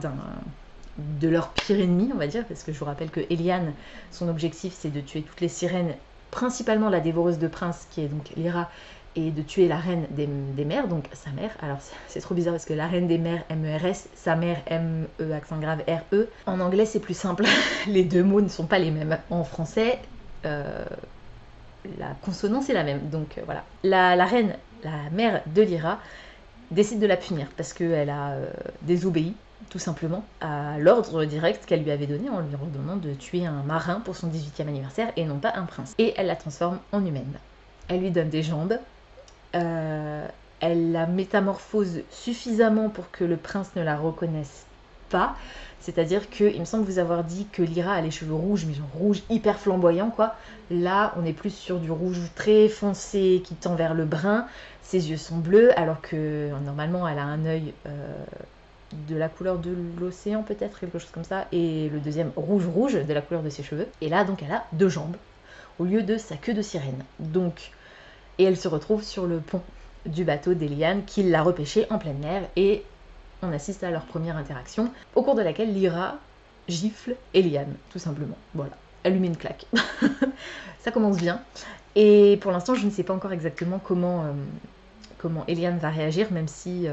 de leur pire ennemi, on va dire, parce que je vous rappelle que Eliane, son objectif c'est de tuer toutes les sirènes, principalement la dévoreuse de princes qui est donc Lyra, et de tuer la reine des mers, donc sa mère. Alors c'est trop bizarre parce que la reine des mers, M-E-R-S, sa mère, M-E accent grave R-E. En anglais c'est plus simple, les deux mots ne sont pas les mêmes. En français, la consonance est la même, donc voilà. La reine, la mère de Lyra, décide de la punir parce qu'elle a désobéi tout simplement à l'ordre direct qu'elle lui avait donné en lui ordonnant de tuer un marin pour son 18e anniversaire et non pas un prince. Et elle la transforme en humaine. Elle lui donne des jambes, elle la métamorphose suffisamment pour que le prince ne la reconnaisse pas. C'est-à-dire que, il me semble vous avoir dit que Lyra a les cheveux rouges, mais genre rouge hyper flamboyant quoi. Là, on est plus sur du rouge très foncé qui tend vers le brun. Ses yeux sont bleus, alors que normalement elle a un œil de la couleur de l'océan peut-être, quelque chose comme ça, et le deuxième rouge de la couleur de ses cheveux. Et là donc elle a deux jambes au lieu de sa queue de sirène. Donc, et elle se retrouve sur le pont du bateau d'Eliane qui l'a repêché en pleine mer, et on assiste à leur première interaction au cours de laquelle Lyra gifle Eliane, tout simplement. Voilà, elle lui met une claque. Ça commence bien. Et pour l'instant je ne sais pas encore exactement comment Eliane va réagir, même si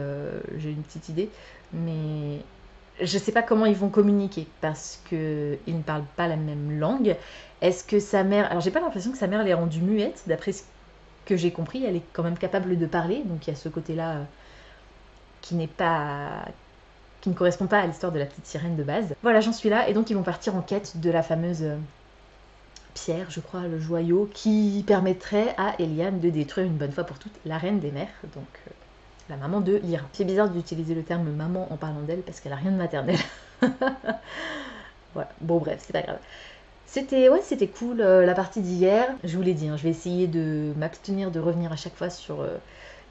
j'ai une petite idée, mais je sais pas comment ils vont communiquer parce qu'ils ne parlent pas la même langue. Est-ce que sa mère... Alors j'ai pas l'impression que sa mère l'ait rendue muette, d'après ce que j'ai compris, elle est quand même capable de parler, donc il y a ce côté-là qui n'est pas... qui ne correspond pas à l'histoire de la petite sirène de base. Voilà, j'en suis là, et donc ils vont partir en quête de la fameuse pierre, je crois, le joyau, qui permettrait à Eliane de détruire une bonne fois pour toutes la reine des mers, donc la maman de Lyra. C'est bizarre d'utiliser le terme maman en parlant d'elle parce qu'elle a rien de maternel. Voilà, bon bref, c'est pas grave. C'était cool la partie d'hier. Je vous l'ai dit, hein, je vais essayer de m'abstenir de revenir à chaque fois sur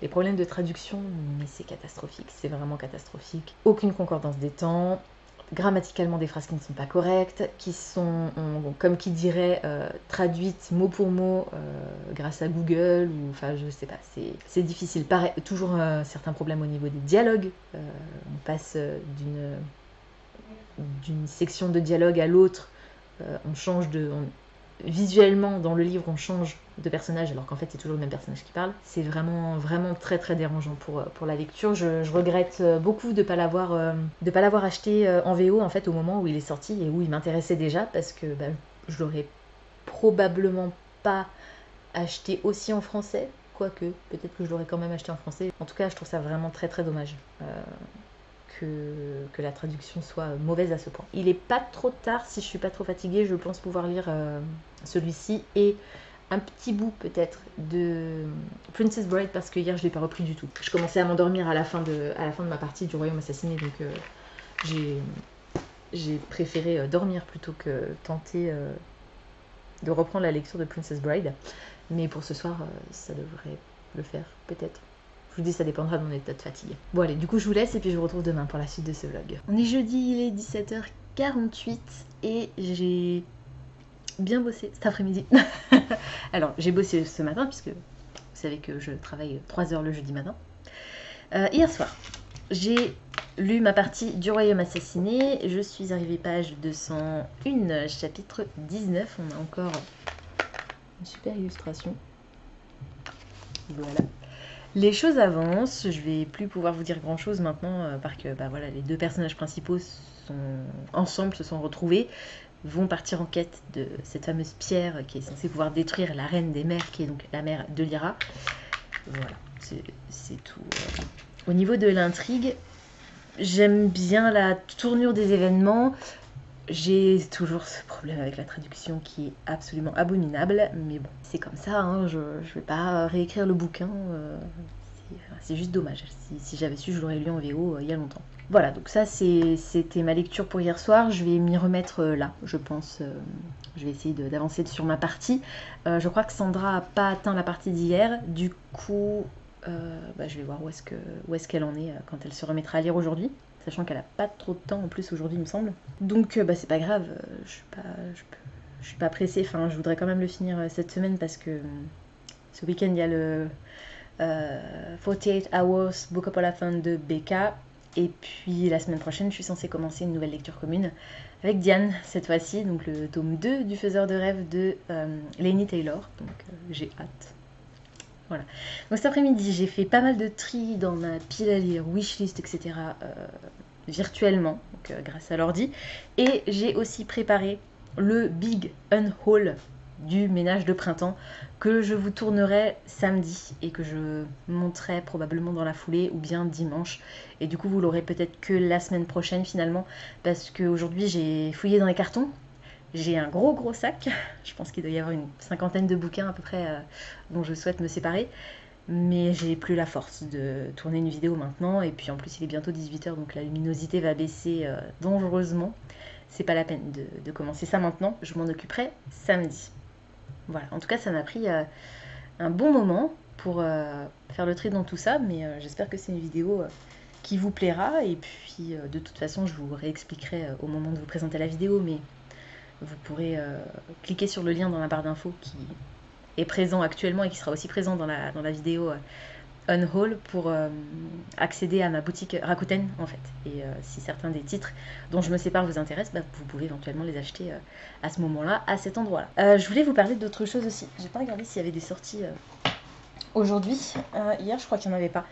les problèmes de traduction, mais c'est catastrophique, c'est vraiment catastrophique. Aucune concordance des temps, grammaticalement des phrases qui ne sont pas correctes, qui sont, comme qui dirait, traduites mot pour mot grâce à Google, ou enfin je sais pas, c'est difficile. Pareil, toujours certains problèmes au niveau des dialogues, on passe d'une section de dialogue à l'autre, on change visuellement dans le livre on change de personnage alors qu'en fait c'est toujours le même personnage qui parle. C'est vraiment très très dérangeant pour la lecture. Je regrette beaucoup de ne pas l'avoir acheté en VO en fait au moment où il est sorti et où il m'intéressait déjà, parce que je l'aurais probablement pas acheté aussi en français, quoique peut-être que je l'aurais quand même acheté en français. En tout cas je trouve ça vraiment très très dommage. Que la traduction soit mauvaise à ce point. Il est pas trop tard, si je suis pas trop fatiguée, je pense pouvoir lire celui-ci et un petit bout peut-être de Princess Bride, parce que hier je l'ai pas repris du tout. Je commençais à m'endormir à la fin de ma partie du Royaume Assassiné, donc j'ai préféré dormir plutôt que tenter de reprendre la lecture de Princess Bride. Mais pour ce soir, ça devrait le faire, peut-être. Je vous dis, ça dépendra de mon état de fatigue. Bon allez, du coup je vous laisse et puis je vous retrouve demain pour la suite de ce vlog. On est jeudi, il est 17h48 et j'ai bien bossé cet après-midi. Alors j'ai bossé ce matin puisque vous savez que je travaille 3 heures le jeudi matin. Hier soir, j'ai lu ma partie du Royaume Assassiné. Je suis arrivée page 201, chapitre 19. On a encore une super illustration. Voilà. Les choses avancent, je vais plus pouvoir vous dire grand chose maintenant parce que voilà, les deux personnages principaux se sont retrouvés, vont partir en quête de cette fameuse pierre qui est censée pouvoir détruire la reine des mers, qui est donc la mère de Lyra. Voilà, c'est tout. Au niveau de l'intrigue, j'aime bien la tournure des événements. J'ai toujours ce problème avec la traduction qui est absolument abominable, mais bon, c'est comme ça, hein, je vais pas réécrire le bouquin, c'est juste dommage. Si j'avais su, je l'aurais lu en VO il y a longtemps. Voilà, donc ça c'était ma lecture pour hier soir, je vais m'y remettre là, je pense. Je vais essayer d'avancer sur ma partie. Je crois que Sandra n'a pas atteint la partie d'hier, du coup je vais voir où est-ce qu'elle en est quand elle se remettra à lire aujourd'hui, sachant qu'elle a pas trop de temps en plus aujourd'hui, il me semble. Donc c'est pas grave, je suis pas pressée, enfin je voudrais quand même le finir cette semaine parce que ce week-end il y a le 48 Hours Book Apolathon de BK, et puis la semaine prochaine je suis censée commencer une nouvelle lecture commune avec Diane cette fois-ci, donc le tome 2 du Faiseur de rêves de Laini Taylor, donc j'ai hâte. Voilà. Donc cet après-midi, j'ai fait pas mal de tri dans ma pile à lire, wishlist, etc. Virtuellement, donc, grâce à l'ordi. Et j'ai aussi préparé le Big Unhaul du ménage de printemps que je vous tournerai samedi et que je monterai probablement dans la foulée ou bien dimanche. Et du coup, vous l'aurez peut-être que la semaine prochaine finalement, parce qu'aujourd'hui, j'ai fouillé dans les cartons. J'ai un gros sac, je pense qu'il doit y avoir une 50aine de bouquins à peu près dont je souhaite me séparer, mais j'ai plus la force de tourner une vidéo maintenant, et puis en plus il est bientôt 18h donc la luminosité va baisser dangereusement. C'est pas la peine de commencer ça maintenant, je m'en occuperai samedi. Voilà, en tout cas ça m'a pris un bon moment pour faire le tri dans tout ça, mais j'espère que c'est une vidéo qui vous plaira, et puis de toute façon je vous réexpliquerai au moment de vous présenter la vidéo, mais vous pourrez cliquer sur le lien dans la barre d'infos qui est présent actuellement et qui sera aussi présent dans la vidéo Unhaul pour accéder à ma boutique Rakuten en fait. Et si certains des titres dont je me sépare vous intéressent, vous pouvez éventuellement les acheter à ce moment-là, à cet endroit-là. Je voulais vous parler d'autres choses aussi. J'ai pas regardé s'il y avait des sorties aujourd'hui. Hier, je crois qu'il n'y en avait pas.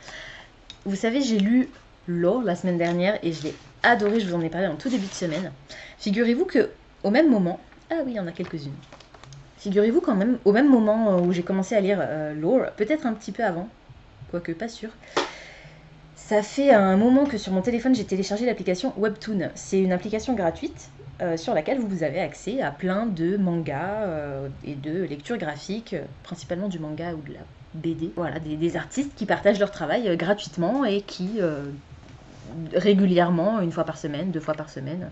Vous savez, j'ai lu Lore la semaine dernière et je l'ai adoré, je vous en ai parlé en tout début de semaine. Figurez-vous que au même moment, ah oui, il y en a quelques-unes. Figurez-vous quand même, au même moment où j'ai commencé à lire Lore, peut-être un petit peu avant, quoique pas sûr, ça fait un moment que sur mon téléphone j'ai téléchargé l'application Webtoon. C'est une application gratuite sur laquelle vous avez accès à plein de mangas et de lectures graphiques, principalement du manga ou de la BD. Voilà, des artistes qui partagent leur travail gratuitement et qui régulièrement, une fois par semaine, 2 fois par semaine,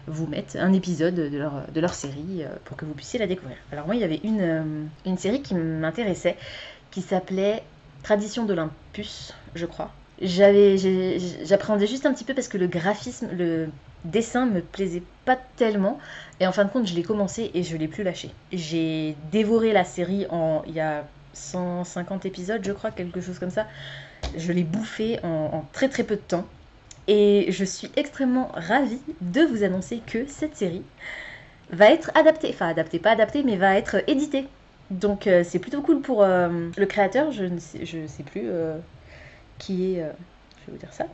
vous mettent un épisode de leur série pour que vous puissiez la découvrir. Alors moi, il y avait une série qui m'intéressait, qui s'appelait Tradition de l'Olympus, je crois. J'appréhendais juste un petit peu parce que le graphisme, le dessin me plaisait pas tellement. Et en fin de compte, je l'ai commencé et je l'ai plus lâché. J'ai dévoré la série il y a 150 épisodes, je crois, quelque chose comme ça. Je l'ai bouffé en très très peu de temps. Et je suis extrêmement ravie de vous annoncer que cette série va être adaptée. Enfin, adaptée, pas adaptée, mais va être éditée. Donc c'est plutôt cool pour le créateur. Je ne sais plus qui est... je vais vous dire ça.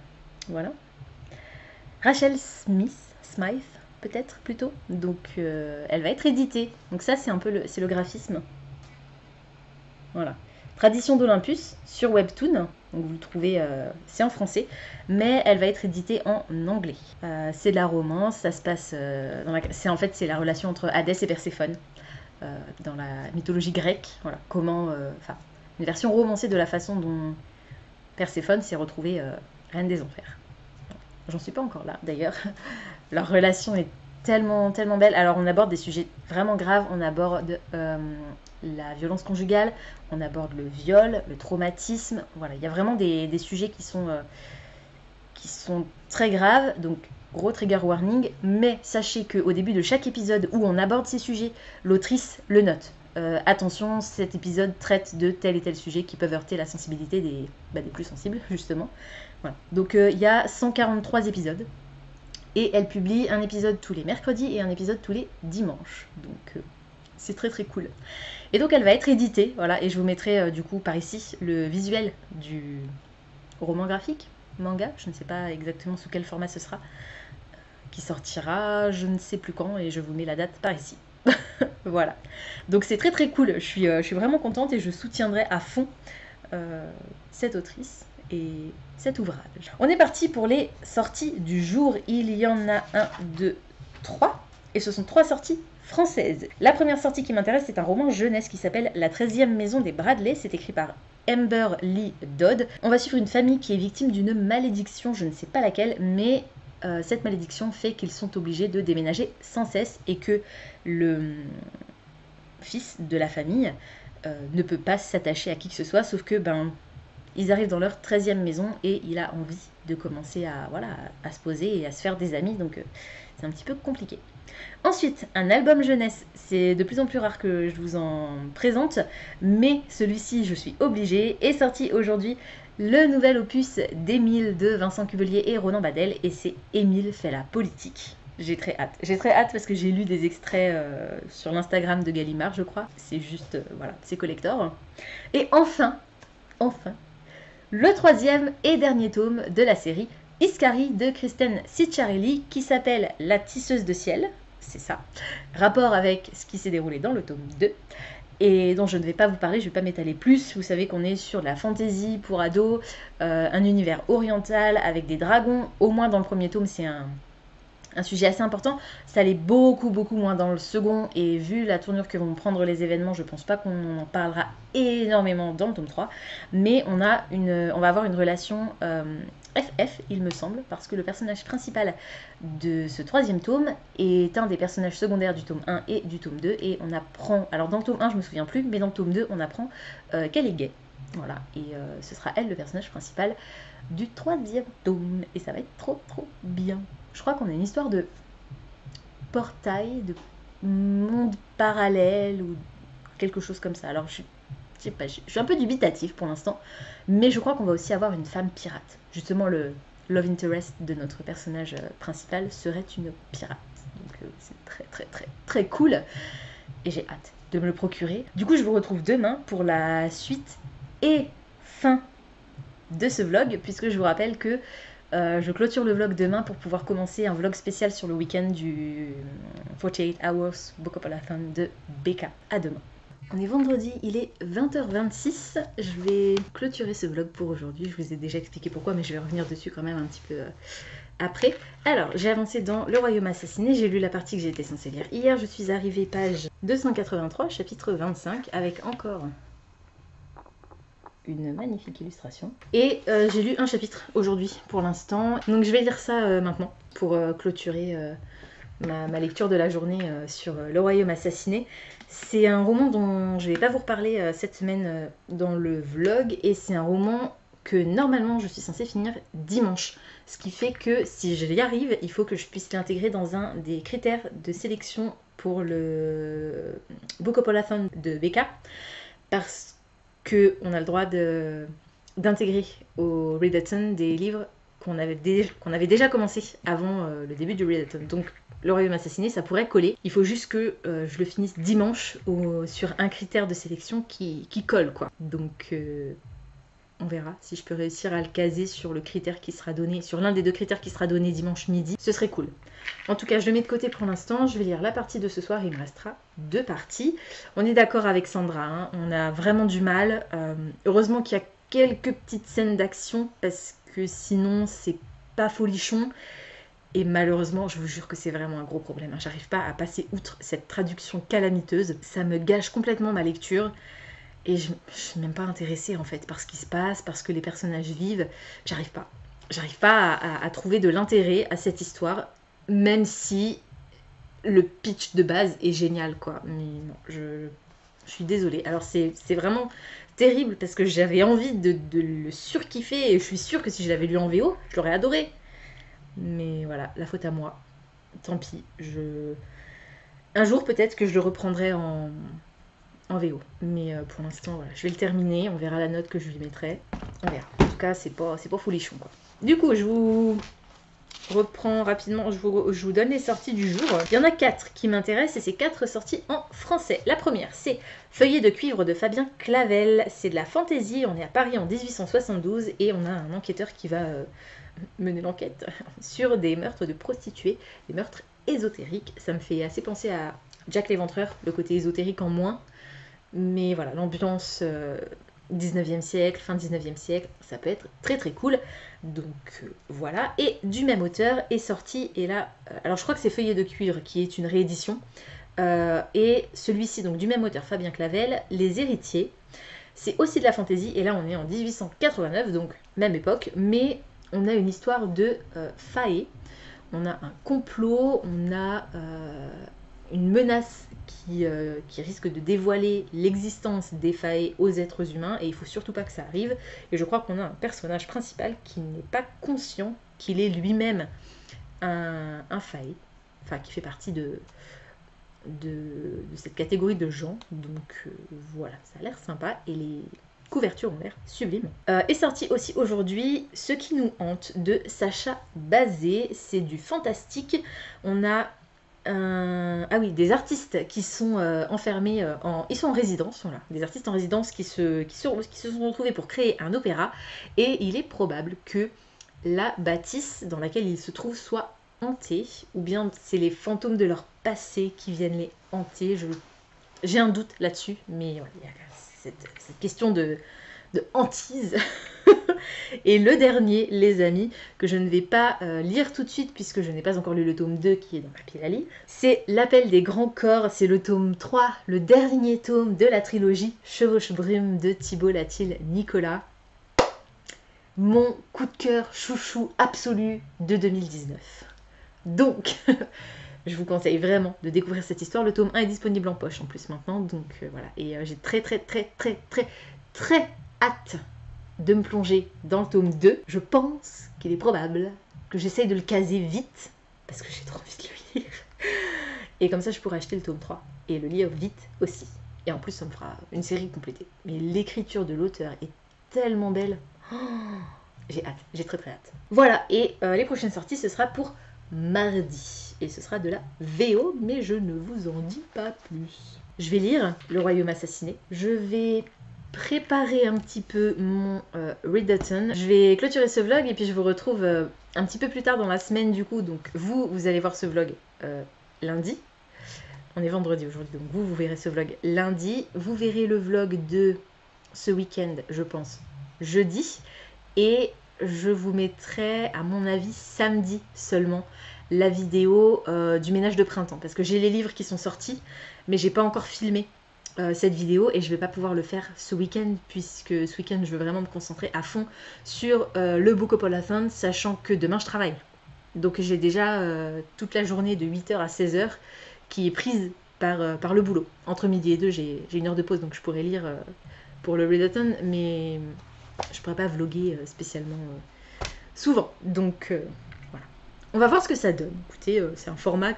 Voilà. Rachel Smith, peut-être plutôt. Donc elle va être éditée. Donc ça, c'est un peu le graphisme. Voilà. Tradition d'Olympus sur Webtoon. Donc vous le trouvez, c'est en français, mais elle va être éditée en anglais. C'est de la romance, ça se passe c'est la relation entre Hadès et Perséphone dans la mythologie grecque. Voilà, une version romancée de la façon dont Perséphone s'est retrouvée reine des enfers. J'en suis pas encore là, d'ailleurs. Leur relation est tellement belle. Alors on aborde des sujets vraiment graves, on aborde la violence conjugale, on aborde le viol, le traumatisme. Voilà, il y a vraiment des sujets qui sont très graves, donc gros trigger warning. Mais sachez qu'au début de chaque épisode où on aborde ces sujets, l'autrice le note. Attention, cet épisode traite de tel et tel sujet qui peuvent heurter la sensibilité des plus sensibles, justement. Voilà. Donc il y a 143 épisodes. Et elle publie un épisode tous les mercredis et un épisode tous les dimanches. Donc c'est très très cool. Et donc elle va être éditée, voilà, et je vous mettrai du coup par ici le visuel du roman graphique, manga, je ne sais pas exactement sous quel format ce sera, qui sortira je ne sais plus quand, et je vous mets la date par ici. Voilà. Donc c'est très très cool, je suis vraiment contente et je soutiendrai à fond cette autrice et cet ouvrage. On est parti pour les sorties du jour. Il y en a 1, 2, 3. Et ce sont 3 sorties françaises. La première sortie qui m'intéresse, c'est un roman jeunesse qui s'appelle La 13e maison des Bradley. C'est écrit par Amber Lee Dodd. On va suivre une famille qui est victime d'une malédiction, je ne sais pas laquelle, mais cette malédiction fait qu'ils sont obligés de déménager sans cesse et que le fils de la famille ne peut pas s'attacher à qui que ce soit, sauf que ils arrivent dans leur 13e maison et il a envie de commencer à, voilà, à se poser et à se faire des amis, donc c'est un petit peu compliqué. Ensuite, un album jeunesse, c'est de plus en plus rare que je vous en présente, mais celui-ci, je suis obligée, est sorti aujourd'hui le nouvel opus d'Émile de Vincent Cubelier et Ronan Badel, et c'est Émile fait la politique. J'ai très hâte. J'ai très hâte parce que j'ai lu des extraits sur l'Instagram de Gallimard, je crois. C'est juste, voilà, c'est collector. Et enfin, le 3e et dernier tome de la série Iscari de Kristen Cicciarelli qui s'appelle La tisseuse de ciel. C'est ça. Rapport avec ce qui s'est déroulé dans le tome 2 et dont je ne vais pas vous parler, je ne vais pas m'étaler plus. Vous savez qu'on est sur de la fantasy pour ados, un univers oriental avec des dragons. Au moins dans le premier tome, c'est un sujet assez important. Ça l'est beaucoup moins dans le second, et vu la tournure que vont prendre les événements, je pense pas qu'on en parlera énormément dans le tome 3, mais on va avoir une relation FF, il me semble, parce que le personnage principal de ce 3e tome est un des personnages secondaires du tome 1 et du tome 2, et on apprend, alors dans le tome 1 je me souviens plus, mais dans le tome 2 on apprend qu'elle est gay. Voilà, et ce sera elle le personnage principal du 3e tome, et ça va être trop bien. Je crois qu'on a une histoire de portail, de monde parallèle ou quelque chose comme ça. Alors je sais pas, je suis un peu dubitatif pour l'instant, mais je crois qu'on va aussi avoir une femme pirate. Justement, le love interest de notre personnage principal serait une pirate. Donc c'est très cool, et j'ai hâte de me le procurer. Du coup, je vous retrouve demain pour la suite et fin de ce vlog, puisque je vous rappelle que je clôture le vlog demain pour pouvoir commencer un vlog spécial sur le week-end du 48 Hours Bookapalathon de Becca. À demain. On est vendredi, il est 20h26. Je vais clôturer ce vlog pour aujourd'hui. Je vous ai déjà expliqué pourquoi, mais je vais revenir dessus quand même un petit peu après. Alors, j'ai avancé dans Le Royaume Assassiné. J'ai lu la partie que j'étais censée lire hier. Je suis arrivée page 283, chapitre 25, avec encore une magnifique illustration. Et j'ai lu un chapitre aujourd'hui pour l'instant. Donc je vais lire ça maintenant pour clôturer ma lecture de la journée sur Le Royaume Assassiné. C'est un roman dont je vais pas vous reparler cette semaine dans le vlog, et c'est un roman que normalement je suis censée finir dimanche. Ce qui fait que si je y arrive, il faut que je puisse l'intégrer dans un des critères de sélection pour le Bookapalathon de Becca, parce qu'on a le droit d'intégrer au readathon des livres qu'on avait déjà commencé avant le début du readathon. Donc Le Royaume Assassiné, ça pourrait coller. Il faut juste que je le finisse dimanche sur un critère de sélection qui colle, quoi. Donc on verra si je peux réussir à le caser sur le critère qui sera donné, sur l'un des deux critères qui sera donné dimanche midi. Ce serait cool. En tout cas, je le mets de côté pour l'instant. Je vais lire la partie de ce soir. Il me restera 2 parties. On est d'accord avec Sandra, hein, on a vraiment du mal. Heureusement qu'il y a quelques petites scènes d'action, parce que sinon c'est pas folichon. Et malheureusement, je vous jure que c'est vraiment un gros problème. J'arrive pas à passer outre cette traduction calamiteuse. Ça me gâche complètement ma lecture. Et je suis même pas intéressée en fait par ce qui se passe, parce que les personnages vivent. J'arrive pas à trouver de l'intérêt à cette histoire, même si le pitch de base est génial, quoi. Mais non, je suis désolée. Alors c'est vraiment terrible, parce que j'avais envie de le surkiffer, et je suis sûre que si je l'avais lu en VO, je l'aurais adoré. Mais voilà, la faute à moi. Tant pis. Un jour peut-être que je le reprendrai en VO. Mais pour l'instant, voilà, je vais le terminer. On verra la note que je lui mettrai. On verra. En tout cas, c'est pas folichon, quoi. Du coup, je vous reprends rapidement. Je vous donne les sorties du jour. Il y en a 4 qui m'intéressent, et c'est 4 sorties en français. La première, c'est Feuillet de cuivre de Fabien Clavel. C'est de la fantaisie. On est à Paris en 1872 et on a un enquêteur qui va mener l'enquête sur des meurtres de prostituées, des meurtres ésotériques. Ça me fait assez penser à Jack l'Éventreur, le côté ésotérique en moins. Mais voilà, l'ambiance 19e siècle, fin 19e siècle, ça peut être très cool. Donc voilà, et du même auteur est sorti, et là, alors je crois que c'est Feuillet de cuivre qui est une réédition, et celui-ci, donc du même auteur, Fabien Clavel, Les Héritiers. C'est aussi de la fantaisie, et là on est en 1889, donc même époque, mais on a une histoire de fae, on a un complot, on a une menace qui risque de dévoiler l'existence des fae aux êtres humains, et il faut surtout pas que ça arrive. Et je crois qu'on a un personnage principal qui n'est pas conscient qu'il est lui-même un fae, enfin qui fait partie de cette catégorie de gens. Donc voilà, ça a l'air sympa et les couvertures ont l'air sublimes. Est sorti aussi aujourd'hui Ce qui nous hante de Sacha Bazet. C'est du fantastique. On a ah oui, des artistes qui sont enfermés, ils sont en résidence, voilà, des artistes en résidence qui se sont retrouvés pour créer un opéra, et il est probable que la bâtisse dans laquelle ils se trouvent soit hantée, ou bien c'est les fantômes de leur passé qui viennent les hanter. J'ai un doute là-dessus, mais voilà, il y a cette question de hantise. Et le dernier, les amis, que je ne vais pas lire tout de suite puisque je n'ai pas encore lu le tome 2 qui est dans ma pile à lire, c'est L'Appel des Grands Corps. C'est le tome 3, le dernier tome de la trilogie Chevauche-Brume de Thibault Latil-Nicolas. Mon coup de cœur chouchou absolu de 2019. Donc, je vous conseille vraiment de découvrir cette histoire. Le tome 1 est disponible en poche en plus maintenant, donc voilà. Et j'ai très hâte de me plonger dans le tome 2. Je pense qu'il est probable que j'essaye de le caser vite, parce que j'ai trop envie de le lire. Et comme ça, je pourrais acheter le tome 3 et le lire vite aussi. Et en plus, ça me fera une série complétée. Mais l'écriture de l'auteur est tellement belle. Oh, j'ai hâte, j'ai très hâte. Voilà, et les prochaines sorties, ce sera pour mardi. Et ce sera de la VO, mais je ne vous en dis pas plus. Je vais lire Le Royaume Assassiné. Je vais préparer un petit peu mon readathon. Je vais clôturer ce vlog et puis je vous retrouve un petit peu plus tard dans la semaine du coup. Donc vous allez voir ce vlog lundi. On est vendredi aujourd'hui, donc vous verrez ce vlog lundi. Vous verrez le vlog de ce week-end, je pense, jeudi. Et je vous mettrai, à mon avis, samedi seulement, la vidéo du ménage de printemps. Parce que j'ai les livres qui sont sortis, mais j'ai pas encore filmé cette vidéo et je vais pas pouvoir le faire ce week-end, puisque ce week-end je veux vraiment me concentrer à fond sur le Bookopalathon, sachant que demain je travaille. Donc j'ai déjà toute la journée de 8h à 16h qui est prise par le boulot. Entre midi et 2, j'ai une heure de pause, donc je pourrais lire pour le readathon, mais je pourrais pas vlogger spécialement souvent. Donc voilà. On va voir ce que ça donne. Écoutez, c'est un format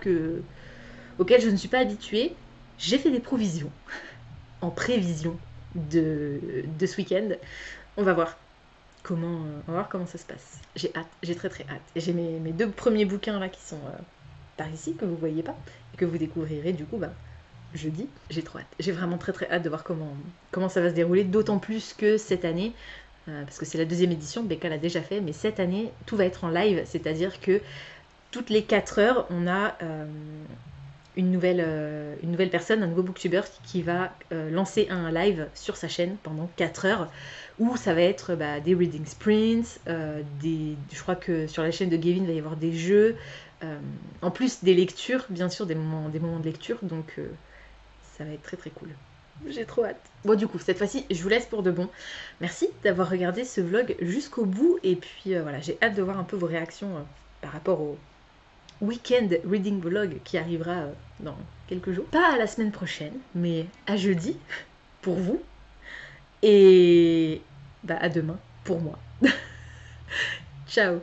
auquel je ne suis pas habituée. J'ai fait des provisions en prévision de ce week-end. On va voir comment ça se passe. J'ai hâte, j'ai très hâte. Et j'ai mes 2 premiers bouquins là qui sont par ici, que vous voyez pas, et que vous découvrirez du coup jeudi. J'ai trop hâte. J'ai vraiment très hâte de voir comment ça va se dérouler, d'autant plus que cette année, parce que c'est la 2e édition, Becca l'a déjà fait, mais cette année, tout va être en live, c'est-à-dire que toutes les 4 heures, on a une nouvelle personne, un nouveau booktuber qui va lancer un live sur sa chaîne pendant 4 heures, où ça va être des reading sprints, je crois que sur la chaîne de Gavin, il va y avoir des jeux, en plus des lectures, bien sûr, des moments de lecture, donc ça va être très cool. J'ai trop hâte. Bon, du coup, cette fois-ci, je vous laisse pour de bon. Merci d'avoir regardé ce vlog jusqu'au bout, et puis voilà, j'ai hâte de voir un peu vos réactions par rapport au weekend reading vlog qui arrivera dans quelques jours. Pas à la semaine prochaine, mais à jeudi pour vous. Et à demain pour moi. Ciao.